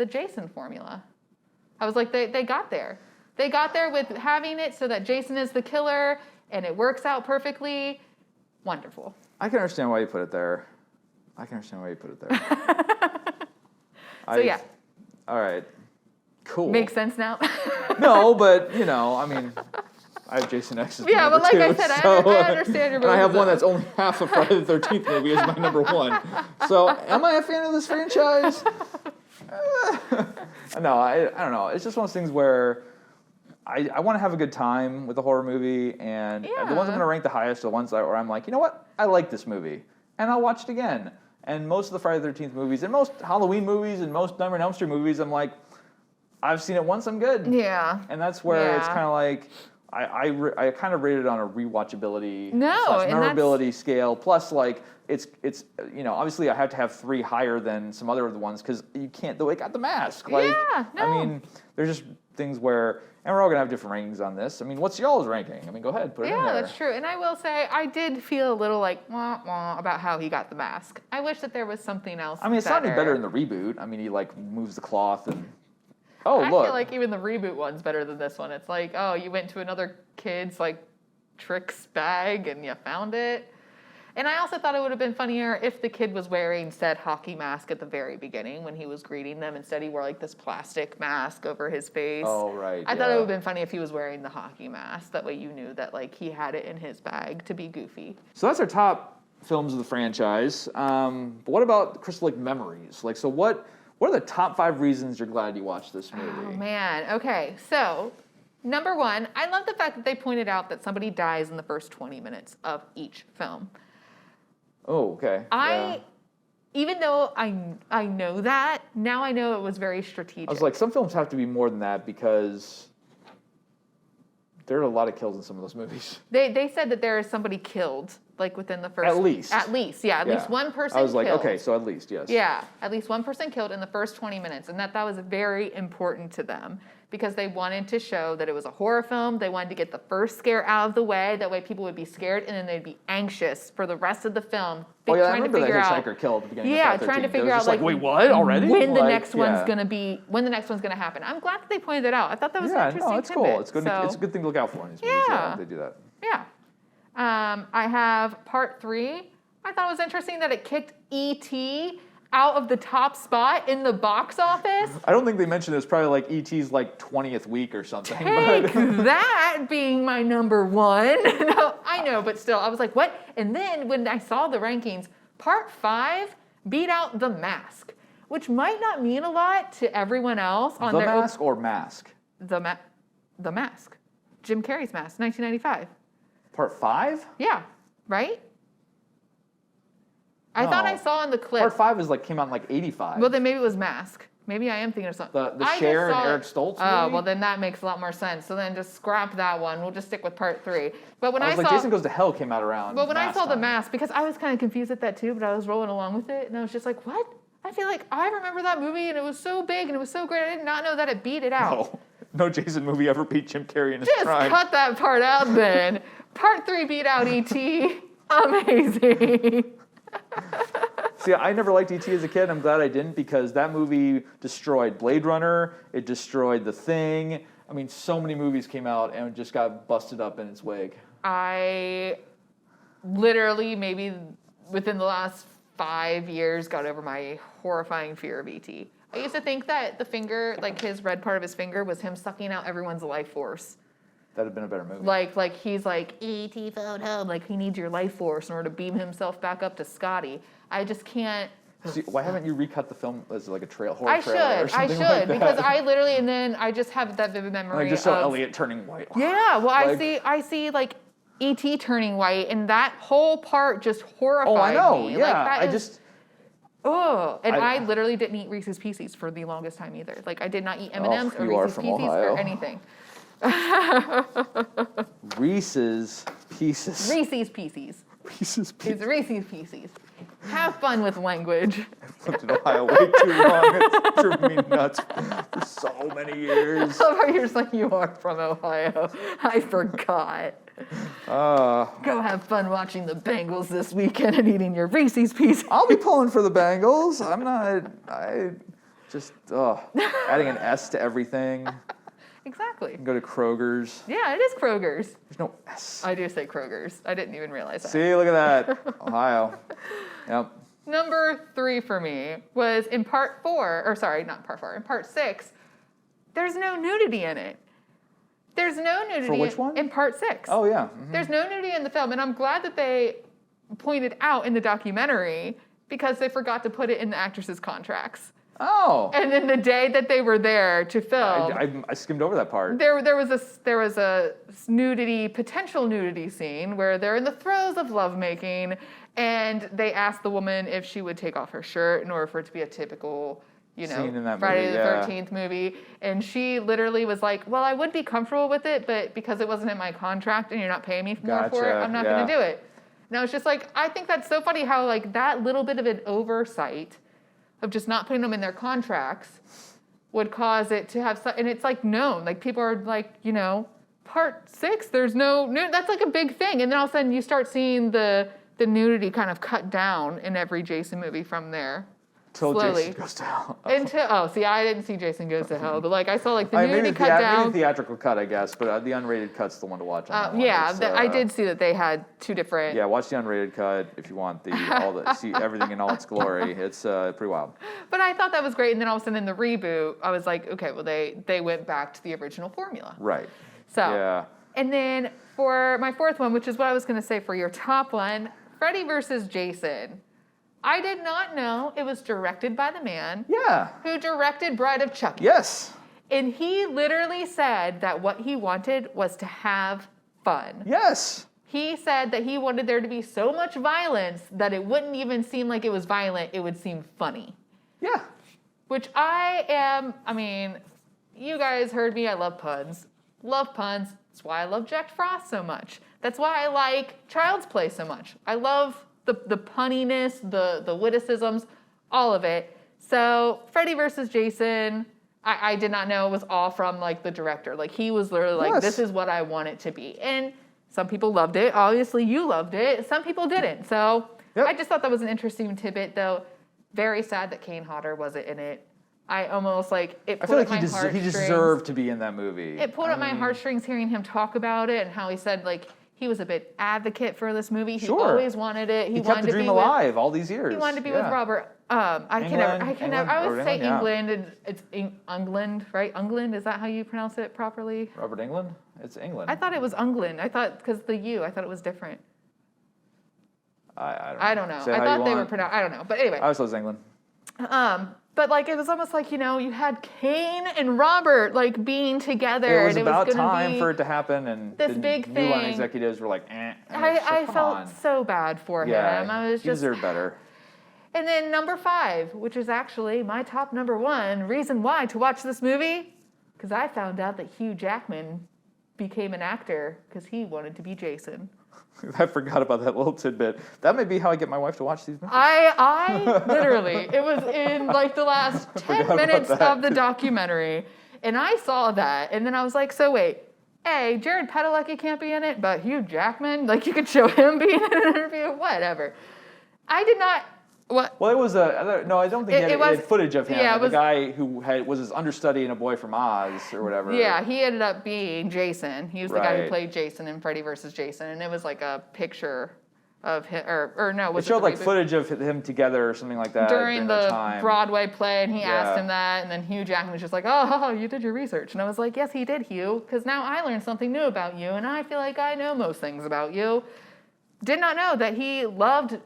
Jason formula. I was like, they got there. They got there with having it so that Jason is the killer, and it works out perfectly. Wonderful. I can understand why you put it there. Yeah. All right. Cool. Makes sense now? No, but, I mean, I have Jason X as my number but like 2, I said, I understand your and I have movies. one that's only half of Friday the 13th movie as my number 1. So, am I a fan of this franchise? No, I don't know. It's just one of those things where I want to have a good time with a horror movie, and the ones I'm going to rank the highest are the ones where I'm like, you know what? I like this movie, and I'll watch it again. And most of the Friday the 13th movies, and most Halloween movies, and most Nightmare on Elm Street movies, I'm like, I've seen it once, I'm good. Yeah. And that's where it's kind of like, I kind of rated it on a rewatchability / and memorability scale. Plus, like, it's obviously I have to have 3 higher than some other of the ones because you can't, it got the mask. Like, I mean, there's just things where, and we're all going to have different rankings on this. I mean, what's y'all's ranking? I mean, go ahead, put it in there. Yeah, that's true. And I will say, I did feel a little like, wah, wah, about how he got the mask. I wish that there was something else I mean, it's not any better in the reboot. I mean, he, like, moves the cloth and... I feel like even the reboot one's better than this one. It's like, you went to another kid's, like, tricks bag and you found it. And I also thought it would have been funnier if the kid was wearing said hockey mask at the very beginning when he was greeting them. Instead, he wore, like, this plastic mask over his face. Oh, right, I thought it would have been funny if he was wearing the hockey mask. That way you knew that, like, he had it in his bag to be goofy. So that's our top films of the franchise. But what about Crystal Lake Memories? Like, so what are the top 5 reasons you're glad you watched this movie? Oh, man. Okay, so number 1, I love the fact that they pointed out that somebody dies in the first 20 minutes of each film. Oh, okay. Even though I know that, now I know it was very strategic. I was like, some films have to be more than that because there are a lot of kills in some of those movies. They said that there is somebody killed, like within the first... At least, at least one person I was like, killed. okay, so at least, yes. Yeah, at least one person killed in the first 20 minutes, and that was very important to them because they wanted to show that it was a horror film. They wanted to get the first scare out of the way. That way people would be scared, and then they'd be anxious for the rest of the film. I remember that hitchhiker killed at the beginning of Friday the 13th. Trying to figure out, like, wait, what? Already? When the next one's gonna happen. I'm glad that they pointed that out. I thought that was an interesting no, it's tidbit. cool. It's good. It's a good thing to look out for in these movies. Yeah, they do that. Yeah. I have part 3. I thought it was interesting that it kicked E.T. out of the top spot in the box office. I don't think they mentioned it was probably like E.T.'s like 20th week or something. Take that being my number one. No, I know, but still, I was like, what? And then when I saw the rankings, part 5 beat out The Mask, which might not mean a lot to everyone else on The their Mask or Mask? The Mask. Jim Carrey's Mask, 1995. Part 5? Yeah, right? I thought I saw in the clip. Part 5 is like came out in like 85. Well, then maybe it was Mask. Maybe I am thinking of something. The Cher and Eric Stoltz Oh, movie? well, then that makes a lot more sense. So then just scrap that one. We'll just stick with part 3. But when I was saw Jason Goes to Hell came out around. But when I saw The time. Mask, because I was kind of confused at that too, but I was rolling along with it, and I was just like, what? I feel like I remember that movie, and it was so big, and it was so great. I did not know that it beat it out. No Jason movie ever beat Jim Carrey in his Just prime. cut that part out then. Part 3 beat out E.T. Amazing. See, I never liked E.T. as a kid. I'm glad I didn't because that movie destroyed Blade Runner. It destroyed The Thing. I mean, so many movies came out and just got busted up in its wake. I literally, maybe within the last 5 years, got over my horrifying fear of E.T. I used to think that the finger, like his red part of his finger, was him sucking out everyone's life force. That'd have been a better movie. Like he's like, E.T. phone home. Like he needs your life force in order to beam himself back up to Scotty. I just can't. See, why haven't you recut the film as like a horror trailer or I something should, like that? because I literally, and then I just have that vivid memory I just saw of, Elliot turning white. Yeah, well, I see like E.T. turning white, and that whole part just horrified me. Oh, I know. Like, Yeah, Oh, and I I literally didn't eat Reese's Pieces for the longest time either. Like I did not eat M&Ms or you are Reese's from Pieces Ohio. or anything. Reese's Pieces. Reese's Pieces. Reese's Pieces. It's Reese's Pieces. Have fun with language. I've lived in Ohio way too long. It's driven me nuts for so many years. I love how you're just like, you are from Ohio. I forgot. Go have fun watching the Bengals this weekend and eating your Reese's Pieces. I'll be pulling for the Bengals. Adding an S to everything. Exactly. Go to Kroger's. Yeah, it is Kroger's. There's no S. I do say Kroger's. I didn't even realize that. See, look at that. Ohio. Yep. Number 3 for me was in part 4, or sorry, not part 4, in part 6, there's no nudity in it. There's no nudity For which one? in part 6. Oh, yeah. Mm-hmm. There's no nudity in the film, and I'm glad that they pointed out in the documentary because they forgot to put it in the actresses' contracts. Oh. And then the day that they were there to film, I skimmed over that part. there was a potential nudity scene where they're in the throes of lovemaking, and they asked the woman if she would take off her shirt in order for it to be a typical, Scene in that Friday movie, the yeah. 13th movie. And she literally was like, well, I would be comfortable with it, but because it wasn't in my contract and you're not paying me more for it, Gotcha, I'm not yeah. going to do it. And I was just like, I think that's so funny how like that little bit of an oversight of just not putting them in their contracts would cause it to have, and it's like known, like people are like, part 6, there's no, that's like a big thing. And then all of a sudden you start seeing the nudity kind of cut down in every Jason movie from there. Till slowly. Jason Goes to Hell. I didn't see Jason Goes to Hell, but like I saw like the I nudity maybe cut down. the theatrical cut, I guess, but the unrated cut's the one to watch. On that one. Yeah, It's, I did see that they had 2 different. Yeah, watch the unrated cut if you want see everything in all its glory. It's pretty wild. But I thought that was great, and then all of a sudden in the reboot, I was like, okay, well they went back to the original formula. Right. So. Yeah. And then for my 4th one, which is what I was going to say for your top one, Freddy versus Jason. I did not know it was directed by the man Yeah. who directed Bride of Chucky. Yes. And he literally said that what he wanted was to have fun. Yes. He said that he wanted there to be so much violence that it wouldn't even seem like it was violent, it would seem funny. Yeah. Which you guys heard me, I love puns. Love puns. That's why I love Jack Frost so much. That's why I like Child's Play so much. I love the punniness, the witticisms, all of it. So Freddy versus Jason, I did not know it was all from like the director. Like he was literally like, Yes. this is what I want it to be. And some people loved it. Obviously you loved it. Some people didn't. So Yep. I just thought that was an interesting tidbit though. Very sad that Kane Hodder wasn't in it. I almost like, it I pulled feel up like my he deserved to be in that movie. It pulled up my heartstrings hearing him talk about it and how he said like He was a big advocate for this movie. He Sure. always wanted it. He wanted kept the to dream be alive all these years. He wanted to be Yeah. with Robert. I always say England, and it's England, right? England, is that how you pronounce it properly? Robert England? It's England. I thought it was England. I thought, because the U, I thought it was different. I don't know. I thought they were pronounced, I don't know. But anyway. I was always England. But like, it was almost like, you know, you had Kane and Robert like being together. It was and about it was time for it to happen, and this the big New Line thing. executives were like, eh. I Come felt on. so bad for him. I was he just deserved better. And then number 5, which is actually my top number 1 reason why to watch this movie, because I found out that Hugh Jackman became an actor because he wanted to be Jason. I forgot about that little tidbit. That may be how I get my wife to watch these movies. I literally, it was in like the last 10 minutes of the documentary, and I saw that, and then I was like, so wait, A, Jared Padalecki can't be in it, but Hugh Jackman, like you could show him being in an interview, whatever. I did not. What? Well, it was no, I don't think he had footage of him. Yeah, the guy who was his understudy in A Boy from Oz or whatever. Yeah, he ended up being Jason. He was the guy who Right. played Jason in Freddy vs. Jason, and it was like a picture of him, or no, was It showed the like reboot? footage of him together or something like that during that the time. Broadway play, and he asked Yeah. him that, and then Hugh Jackman was just like, oh, you did your research. And I was like, yes, he did, Hugh, because now I learned something new about you, and I feel like I know most things about you. Did not know that he loved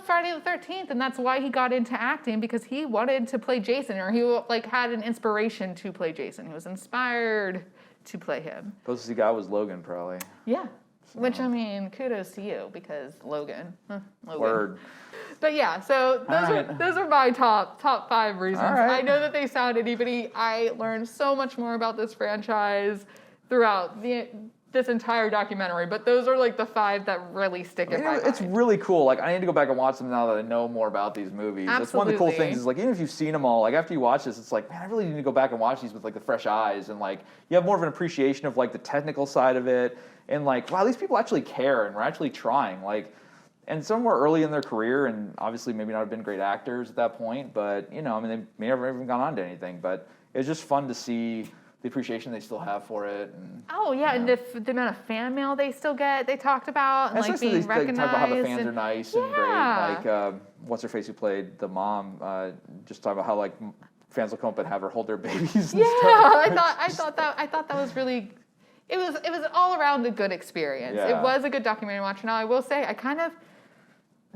Friday the 13th, and that's why he got into acting, because he wanted to play Jason, or he like had an inspiration to play Jason. He was inspired to play him. Closest he got was Logan, probably. Yeah. Which, I mean, kudos to you, because Logan. Word. But yeah, so those are my top 5 reasons. All right. I know that they sound itty-bitty. I learned so much more about this franchise throughout this entire documentary, but those are like the 5 that really stick in my mind. It's really cool. Like, I need to go back and watch them now that I know more about these movies. That's one of the cool Absolutely. things is, like, even if you've seen them all, like, after you watch this, it's like, man, I really need to go back and watch these with, like, the fresh eyes. And, like, you have more of an appreciation of, like, the technical side of it. And, like, wow, these people actually care and we're actually trying. Like, and some were early in their career and obviously maybe not have been great actors at that point. But, you know, I mean, they may have even gone on to anything. But it was just fun to see the appreciation they still have for it. And, Oh, yeah, and the amount of fan mail they still get, they talked about, and like being they recognized. talk about how the fans are nice and great. Yeah. Like, what's her face who played the mom? Just talk about how like fans will come up and have her hold their babies. And Yeah, stuff. I thought that was really. It was all around a good experience. Yeah. It was a good documentary to watch. Now I will say I kind of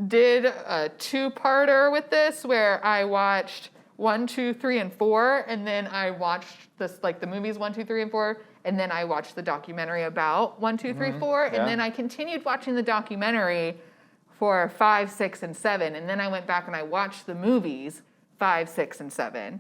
did a 2-parter with this, where I watched 1, 2, 3, and 4, and then I watched the movies 1, 2, 3, and 4, and then I watched the documentary about 1, 2, 3, 4, Yeah. and then I continued watching the documentary for 5, 6, and 7, and then I went back and I watched the movies 5, 6, and 7.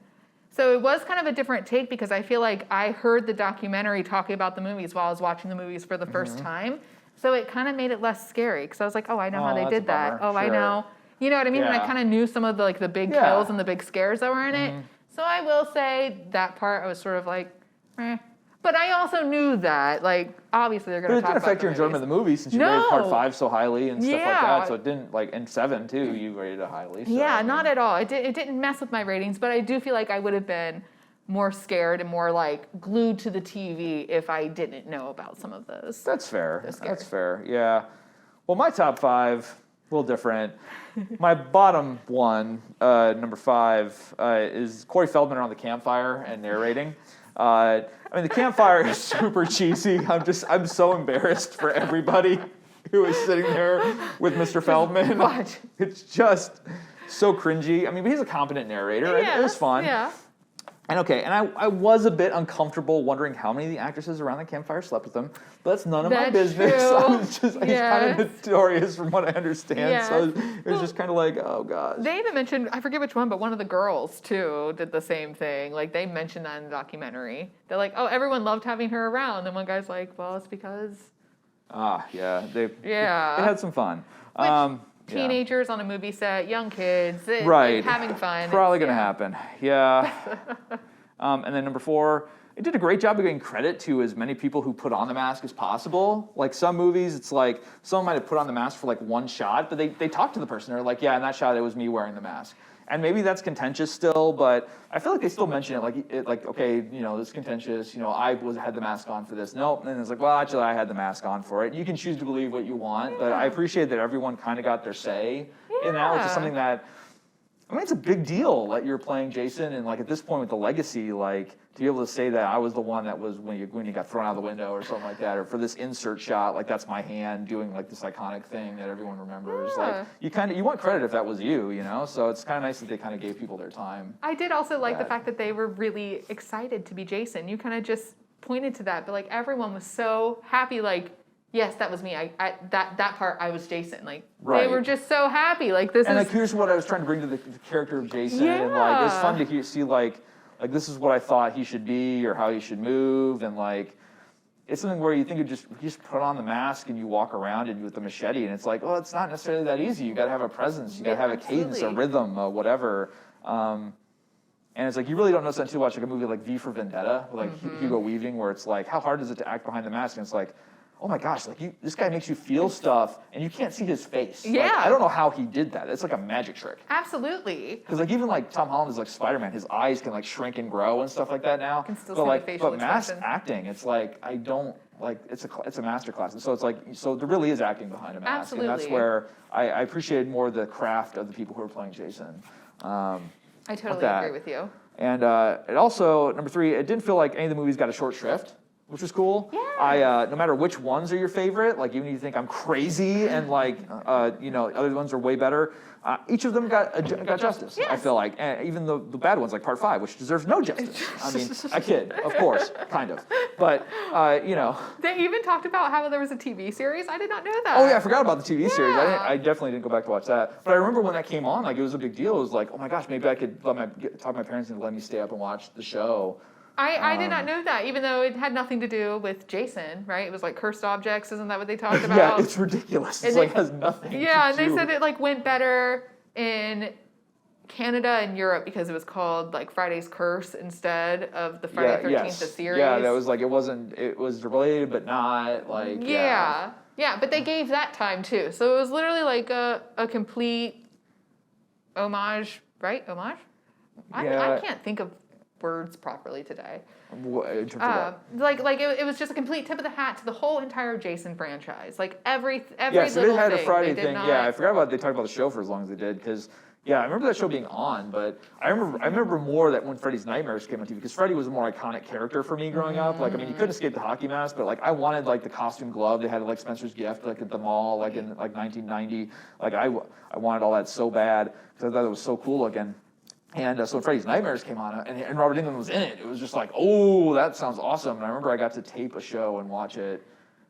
So it was kind of a different take, because I feel like I heard the documentary talking about the movies while I was watching the movies for the first time. So it kind of made it less scary, because I was like, oh, I know how they that's did a that. bummer. Oh, I Sure. know. You know what I mean? And I Yeah. kind of knew some of the big Yeah. kills and the big scares that were in it. So I will say that part I was sort of like, eh. But I also knew that, like, obviously they're But going it to talk didn't about affect your the enjoyment of movies. the movie since you rated part No. 5 so highly and stuff like Yeah. that. So it didn't like, and 7 too, you rated it highly. So, Yeah, I mean, not at all. It didn't mess with my ratings, but I do feel like I would have been more scared and more like glued to the TV if I didn't know about some of those. That's fair. They're scary. That's fair. Yeah. Well, my top 5, a little different. My bottom one, number 5, is Corey Feldman around the campfire and narrating. I mean, the campfire is super cheesy. I'm so embarrassed for everybody who is sitting there with Mr. Feldman. watch. It's just so cringy. I mean, but he's a competent narrator. It was fun. Yeah. And okay, and I was a bit uncomfortable wondering how many of the actresses around the campfire slept with him, but that's none of my That's business. true. He's kind Yes. of notorious from what I understand. Yes. So it was just kind of like, oh gosh. They even mentioned, I forget which one, but one of the girls too did the same thing. Like they mentioned that in the documentary. They're like, oh, everyone loved having her around. And one guy's like, well, it's because Yeah, they Yeah. had some fun. Which, Yeah. teenagers on a movie set, young kids, Right. having fun. Probably It's- gonna happen. Yeah. And then number 4, it did a great job of getting credit to as many people who put on the mask as possible. Like some movies, it's like someone might have put on the mask for like one shot, but they talked to the person. They're like, yeah, in that shot, it was me wearing the mask. And maybe that's contentious still, but I feel like they still mention it like okay, this is contentious. Had the mask on for this. Nope. And it's like, well, actually, I had the mask on for it. You can choose to believe what you want, but I appreciate that everyone kind of got their say in that, which is something that, I mean, it's a big deal that you're playing Jason, and like at this point with the legacy, like to be able to say that I was the one that was when you got thrown out of the window or something like that, or for this insert shot, like that's my hand doing like this iconic thing that everyone remembers. Like you want credit if that was you, So it's kind of nice that they kind of gave people their time. I did also like the fact that they were really excited to be Jason. You kind of just pointed to that, but like everyone was so happy, like. Yes, that was me. That part I was Jason. Like they were just so happy. Like this. And like here's what I was trying to bring to the character of Jason, and like it's fun to see like this is what I thought he should be or how he should move, and like it's something where you think you just put on the mask and you walk around and with the machete, and it's like, oh, it's not necessarily that easy. You got to have a presence. You got to have a cadence, a rhythm, whatever. And it's like you really don't know until you watch like a movie like V for Vendetta, with like Hugo Weaving, where it's like how hard is it to act behind the mask, and it's like. Oh my gosh! Like this guy makes you feel stuff, and you can't see his face. Yeah. Like, I don't know how he did that. It's like a magic trick. Absolutely. Because like even like Tom Holland is like Spider-Man, his eyes can like shrink and grow and stuff like that now. Can still but see like the facial but mask expression. acting, it's like I don't like it's a master class, and so it's like there really is acting behind a mask, Absolutely. and that's where I appreciated more the craft of the people who are playing Jason. I totally agree with you. And it also number 3, it didn't feel like any of the movies got a short shrift, which was cool. Yeah. No matter which ones are your favorite, like even if you think I'm crazy and like other ones are way better, each of them got justice. Yes. I feel like, and even the bad ones like Part 5, which deserves no justice. I mean, I kid, of course, kind of, but They even talked about how there was a TV series. I did not know that. Oh yeah, I forgot about the TV series. I definitely didn't go back to watch that. But I remember when that came on, like it was a big deal. It was like, oh my gosh, maybe I could talk my parents into letting me stay up and watch the show. I did not know that, even though it had nothing to do with Jason, right? It was like cursed objects. Isn't that what they talked about? Yeah, it's ridiculous. It's like has nothing. Yeah, and to they do. said it like went better in Canada and Europe because it was called like Friday's Curse instead of the Friday 13th the series. Yeah, that was like it was related but not like Yeah, but they gave that time too. So it was literally like a complete homage, right? Homage? I can't think of words properly today. In terms of Like it was just a complete tip of the hat to the whole entire Jason franchise. Like every yeah, so little they had thing. a Friday They did thing. not- Yeah, I forgot about they talked about the show for as long as they did because I remember that show being on, but I remember more that when Freddy's Nightmares came on TV because Freddy was a more iconic character for me growing up. Like I mean, you couldn't escape the hockey mask, but like I wanted like the costume glove they had at like Spencer's Gift like at the mall like in like 1990. Like I wanted all that so bad because I thought it was so cool looking. And so when Freddy's Nightmares came on, and Robert Englund was in it, it was just like, oh, that sounds awesome. And I remember I got to tape a show and watch it.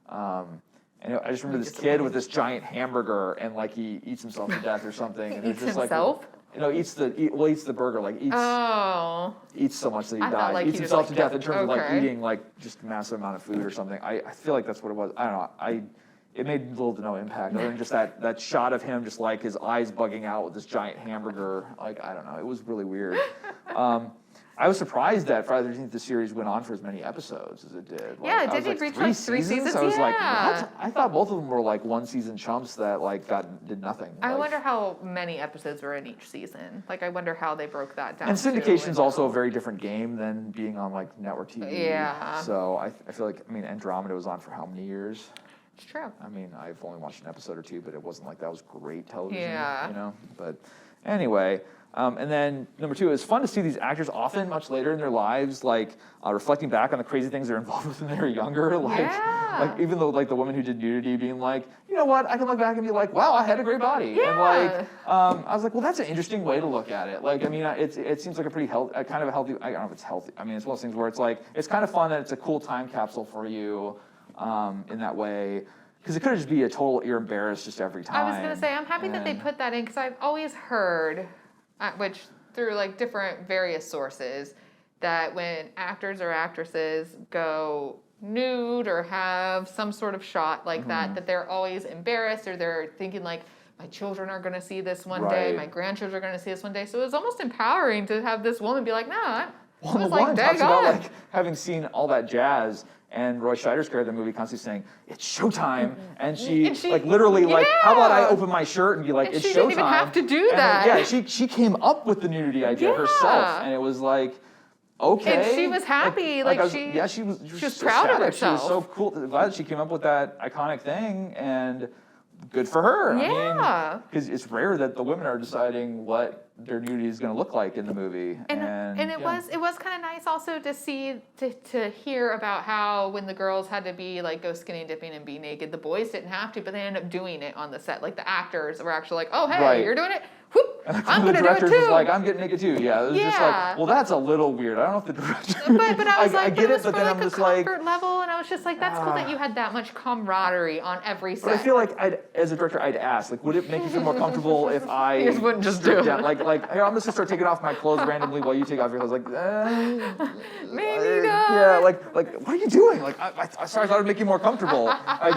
And I just remember this kid with this giant hamburger, and like he eats himself to death or something. And Eats just himself? Like, eats the burger, like eats so much that he I thought, dies. like, Eats he himself just, to like, death in terms of like okay. eating like just a massive amount of food or something. I feel like that's what it was. I don't know. It made little to no impact other than just that shot of him just like his eyes bugging out with this giant hamburger. Like, I don't know. It was really weird. I was surprised that Friday the 13th, the series went on for as many episodes as it did. Like, Yeah, it I was did like, reach like 3 seasons. I was like, Yeah. what? I thought both of them were like one season chumps that like did nothing. I Like, wonder how many episodes were in each season. Like, I wonder how they broke that down. and too. syndication's also a very different game than being on like network TV. Yeah. So I feel like, I mean, Andromeda was on for how many years? It's true. I mean, I've only watched an episode or two, but it wasn't like that was great television. Yeah. But anyway, and then number 2, it's fun to see these actors often much later in their lives, like reflecting back on the crazy things they're involved with when they were younger. Like even though like the woman who did Nudity being like, you know what, I can look back and be like, wow, I had a great body. Yeah. And like, I was like, well, that's an interesting way to look at it. Like, I mean, it seems like a pretty kind of a healthy. I don't know if it's healthy. I mean, it's one of those things where it's like it's kind of fun that it's a cool time capsule for you. In that way, because it could just be a total you're embarrassed just every time. I was gonna say I'm happy that they put that in because I've always heard, which through like different various sources, that when actors or actresses go nude or have some sort of shot like that they're always embarrassed or they're thinking like, my children are going to see this one day, my grandchildren are going to see this one day. So it was almost empowering to have this woman be like, no, Well, the like, one talks about like having seen all that jazz And Roy Scheider's character in the movie constantly saying, "It's showtime," and she like literally like, "How about I open my shirt and be like, And it's she showtime?" didn't even have to do And that. then, she came up with the nudity idea herself, and it was like, okay. And she was happy, she was proud of ecstatic. She was herself. so cool. Glad that she came up with that iconic thing, and good for her. Yeah. I mean, because it's rare that the women are deciding what their nudity is going to look like in the movie. And it was kind of nice also to see to hear about how when the girls had to be like go skinny dipping and be naked, the boys didn't have to, but they ended up doing it on the set. Like the actors were actually like, "Oh hey, Right. you're doing it. Whoop, I'm the gonna do it director too." was like, "I'm getting naked too." Yeah, it was just like, well, that's a little weird. I don't know if the director. But I was like, I get it was it, but for then like I'm a just like, comfort level, and I was just like, that's cool that you had that much camaraderie on every set. but I feel like as a director, I'd ask, like, would it make you feel more comfortable if I You just wouldn't just stripped do it. down? Like, here, I'm just gonna start taking off my clothes randomly while you take off your clothes. Like, Maybe not. yeah, like, what are you doing? Like, I sorry, I thought it'd make you more comfortable. I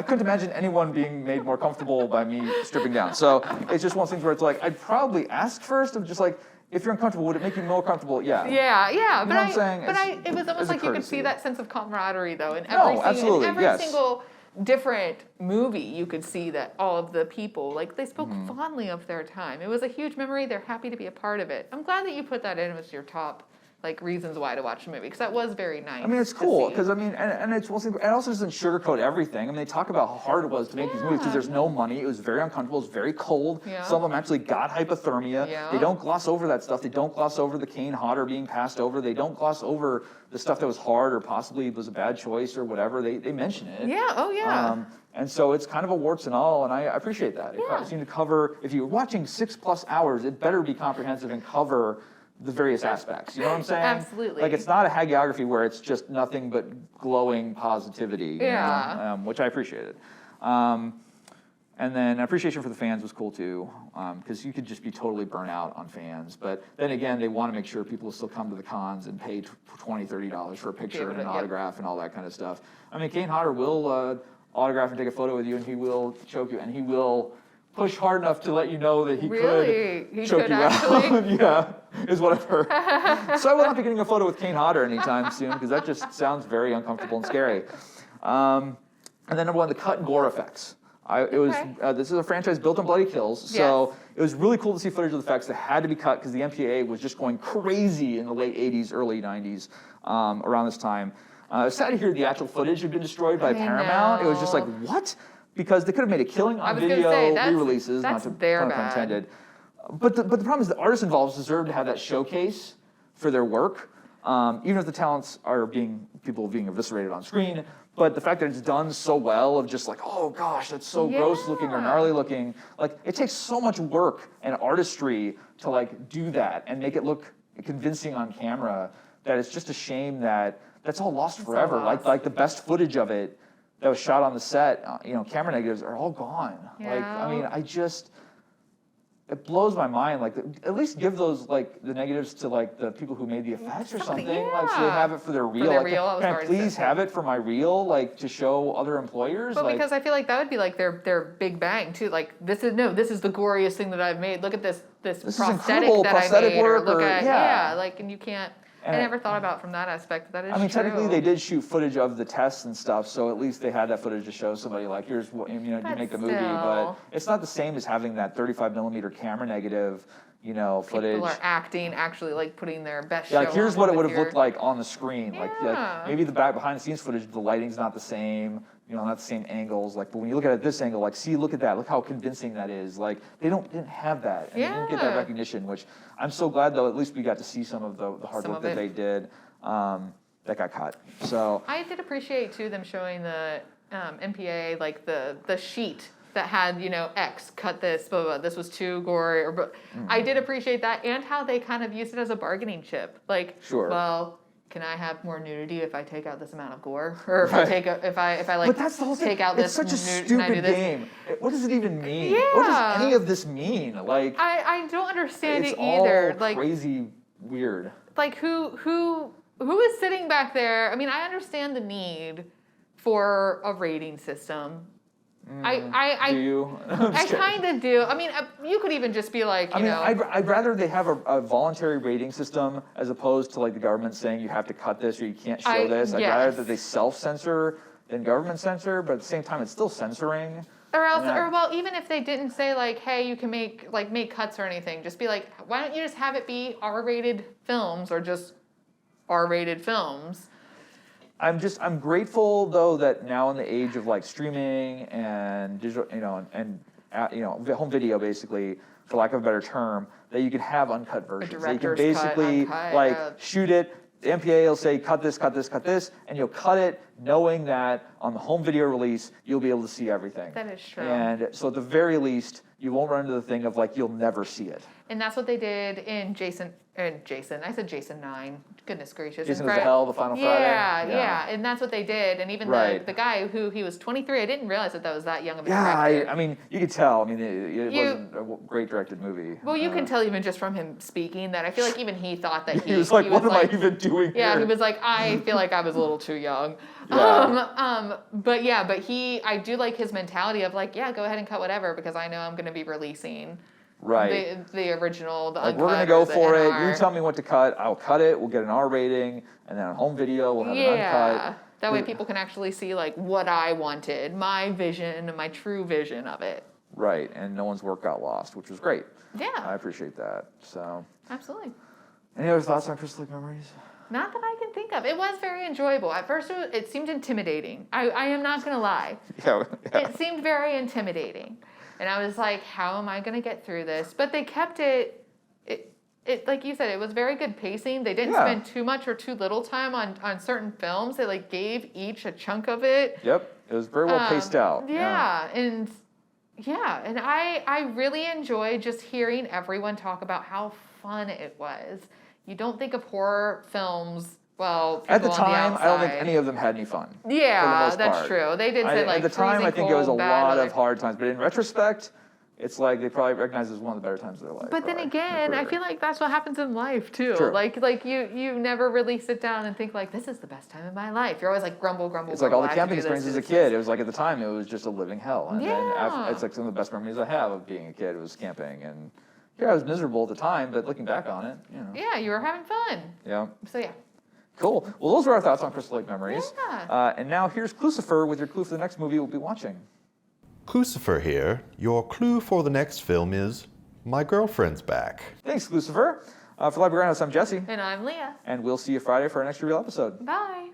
couldn't imagine anyone being made more comfortable by me stripping down. So it's just one of those things where it's like, I'd probably ask first of just like, if you're uncomfortable, would it make you more comfortable? Yeah. Yeah. You know what I'm saying? It was almost it's a like you could courtesy. see that sense of camaraderie though in absolutely, every yes. single different movie. You could see that all of the people like they spoke fondly of their time. It was a huge memory. They're happy to be a part of it. I'm glad that you put that in as your top like reasons why to watch the movie because that was very nice. I mean, it's cool because I mean, and it's and it also doesn't sugarcoat everything. I mean, they talk about how hard it was to make these movies because there's no money. It was very uncomfortable. It was very cold. Yeah. Some of them actually got hypothermia. Yeah. They don't gloss over that stuff. They don't gloss over the Kane Hodder being passed over. They don't gloss over the stuff that was hard or possibly was a bad choice or whatever. They mention it. Yeah. Oh yeah. And so it's kind of a warts and all, and I appreciate that. It seemed to cover. If you're watching 6+ hours, it better be comprehensive and cover the various aspects. You know what I'm saying? Absolutely. Like it's not a hagiography where it's just nothing but glowing positivity. Yeah. Which I appreciated. And then appreciation for the fans was cool too, because you could just be totally burnt out on fans. But then again, they want to make sure people will still come to the cons and pay $20, $30 for a picture and an autograph and all that kind of stuff. I mean, Kane Hodder will autograph and take a photo with you, and he will choke you, and he will push hard enough to let you know that he could choke you out. Yeah, is what I've heard. So I will not be getting a photo with Kane Hodder anytime soon, because that just sounds very uncomfortable and scary. And then number one, the cut and gore effects. This is a franchise built on bloody kills, so it was really cool to see footage of the effects that had to be cut because the MPAA was just going crazy in the late 80s, early 90s around this time. It's sad to hear the actual footage had been destroyed by Paramount. It was just like, what? Because they could have made a killing on video re-releases, not to pun intended. But the problem is the artists involved deserve to have that showcase for their work, even if the talents are people being eviscerated on screen. But the fact that it's done so well of just like, oh gosh, that's so gross looking or gnarly looking. Like it takes so much work and artistry to like do that and make it look convincing on camera that it's just a shame that that's all lost forever. Like the best footage of it that was shot on the set, camera negatives are all gone. Yeah. Like, I mean, it blows my mind. Like, at least give those like the negatives to like the people who made the effects or something. Like, so they have it for their reel. For their like, reel, can I please have it for my reel, like to show other employers? But because I feel like that would be like their big bang too. Like this is the goriest thing that I've made. Look at this prosthetic that prosthetic I made, work, or look at like, and you can't. I never thought about from that aspect. That is true. Technically they did shoot footage of the tests and stuff, so at least they had that footage to show somebody like, here's what you make the movie. But it's not the same as having that 35mm camera negative, footage. People are actually like putting their best show like here's on what it with would have looked like on the screen. Like maybe the behind the scenes footage, the lighting's not the same. Not the same angles. Like, but when you look at it this angle, like, look at that. Look how convincing that is. Like, they didn't have that. And they didn't get that recognition, which I'm so glad, though, at least we got to see some of the hard work that they did that got cut. So I did appreciate, too, them showing the MPA, like, the sheet that had, X, cut this, blah, blah, blah, this was too gory. I did appreciate that, and how they kind of used it as a bargaining chip. Like, well, can I have more nudity if I take out this amount of gore, or if I But that's the whole thing. take out this? It's such a stupid game. What does it even mean? Yeah. What does any of this mean? Like I don't understand it it's either. all Like crazy weird. Like who is sitting back there? I mean, I understand the need for a rating system, I Do you? I kind of do. I mean, you could even just be like, you know. I'd rather they have a voluntary rating system as opposed to like the government saying you have to cut this or you can't show this. I'd rather that they self-censor than government censor, but at the same time, it's still censoring. Or else, well, even if they didn't say like, hey, you can make cuts or anything, just be like, why don't you just have it be R-rated films or just R-rated films? I'm grateful though that now in the age of like streaming and digital, and home video basically, for lack of a better term, that you can have uncut versions. That you can basically shoot it. The MPA will say cut this, and you'll cut it knowing that on the home video release you'll be able to see everything. That is true. And so at the very least, you won't run into the thing of like you'll never see it. And that's what they did in Jason. I said Jason 9. Goodness gracious. Jason Goes to Hell, the Final Friday. Yeah. And that's what they did. And even the guy who he was 23, I didn't realize that was that young of a director. I mean, you could tell. I mean, it wasn't a great directed movie. Well, you can tell even just from him speaking that I feel like even he thought that he was like, what am I even doing here? Yeah, he was like, I feel like I was a little too young. Yeah. But I do like his mentality of like, yeah, go ahead and cut whatever because I know I'm going to be releasing. Right. The original, the like uncut. We're going to go for it. You tell me what to cut. I'll cut it. We'll get an R rating. And then on home video, we'll have an uncut. That way people can actually see like what I wanted, my vision, my true vision of it. Right. And no one's work got lost, which was great. Yeah. I appreciate that. So. Absolutely. Any other thoughts on Crystal Lake Memories? Not that I can think of. It was very enjoyable. At first, it seemed intimidating. I am not going to lie. Yeah. It seemed very intimidating. And I was like, how am I going to get through this? But they kept it, like you said, it was very good pacing. They didn't spend too much or too little time on certain films. They like gave each a chunk of it. Yep. It was very well paced out. And I really enjoyed just hearing everyone talk about how fun it was. You don't think of horror films. Well, at the time, I don't think any of them had any fun. Yeah, that's true. They did say at the time, I think it was a lot of hard times. But in retrospect, it's like they probably recognize it as one of the better times of their life. But then again, I feel like that's what happens in life too. True. Like you never really sit down and think like this is the best time of my life. You're always like grumble. It's like all the camping experiences as a kid. It was like at the time it was just a living hell. And then after, it's like some of the best memories I have of being a kid was camping. And I was miserable at the time, but looking back on it, Yeah, you were having fun. Yeah. So yeah. Cool. Well, those are our thoughts on Crystal Lake Memories. Yeah. And now here's Clucifer with your clue for the next movie we'll be watching. Clucifer here. Your clue for the next film is My Girlfriend's Back. Thanks, Clucifer. For Live Grindhouse, I'm Jesse. And I'm Leah. And we'll see you Friday for our next reveal episode. Bye.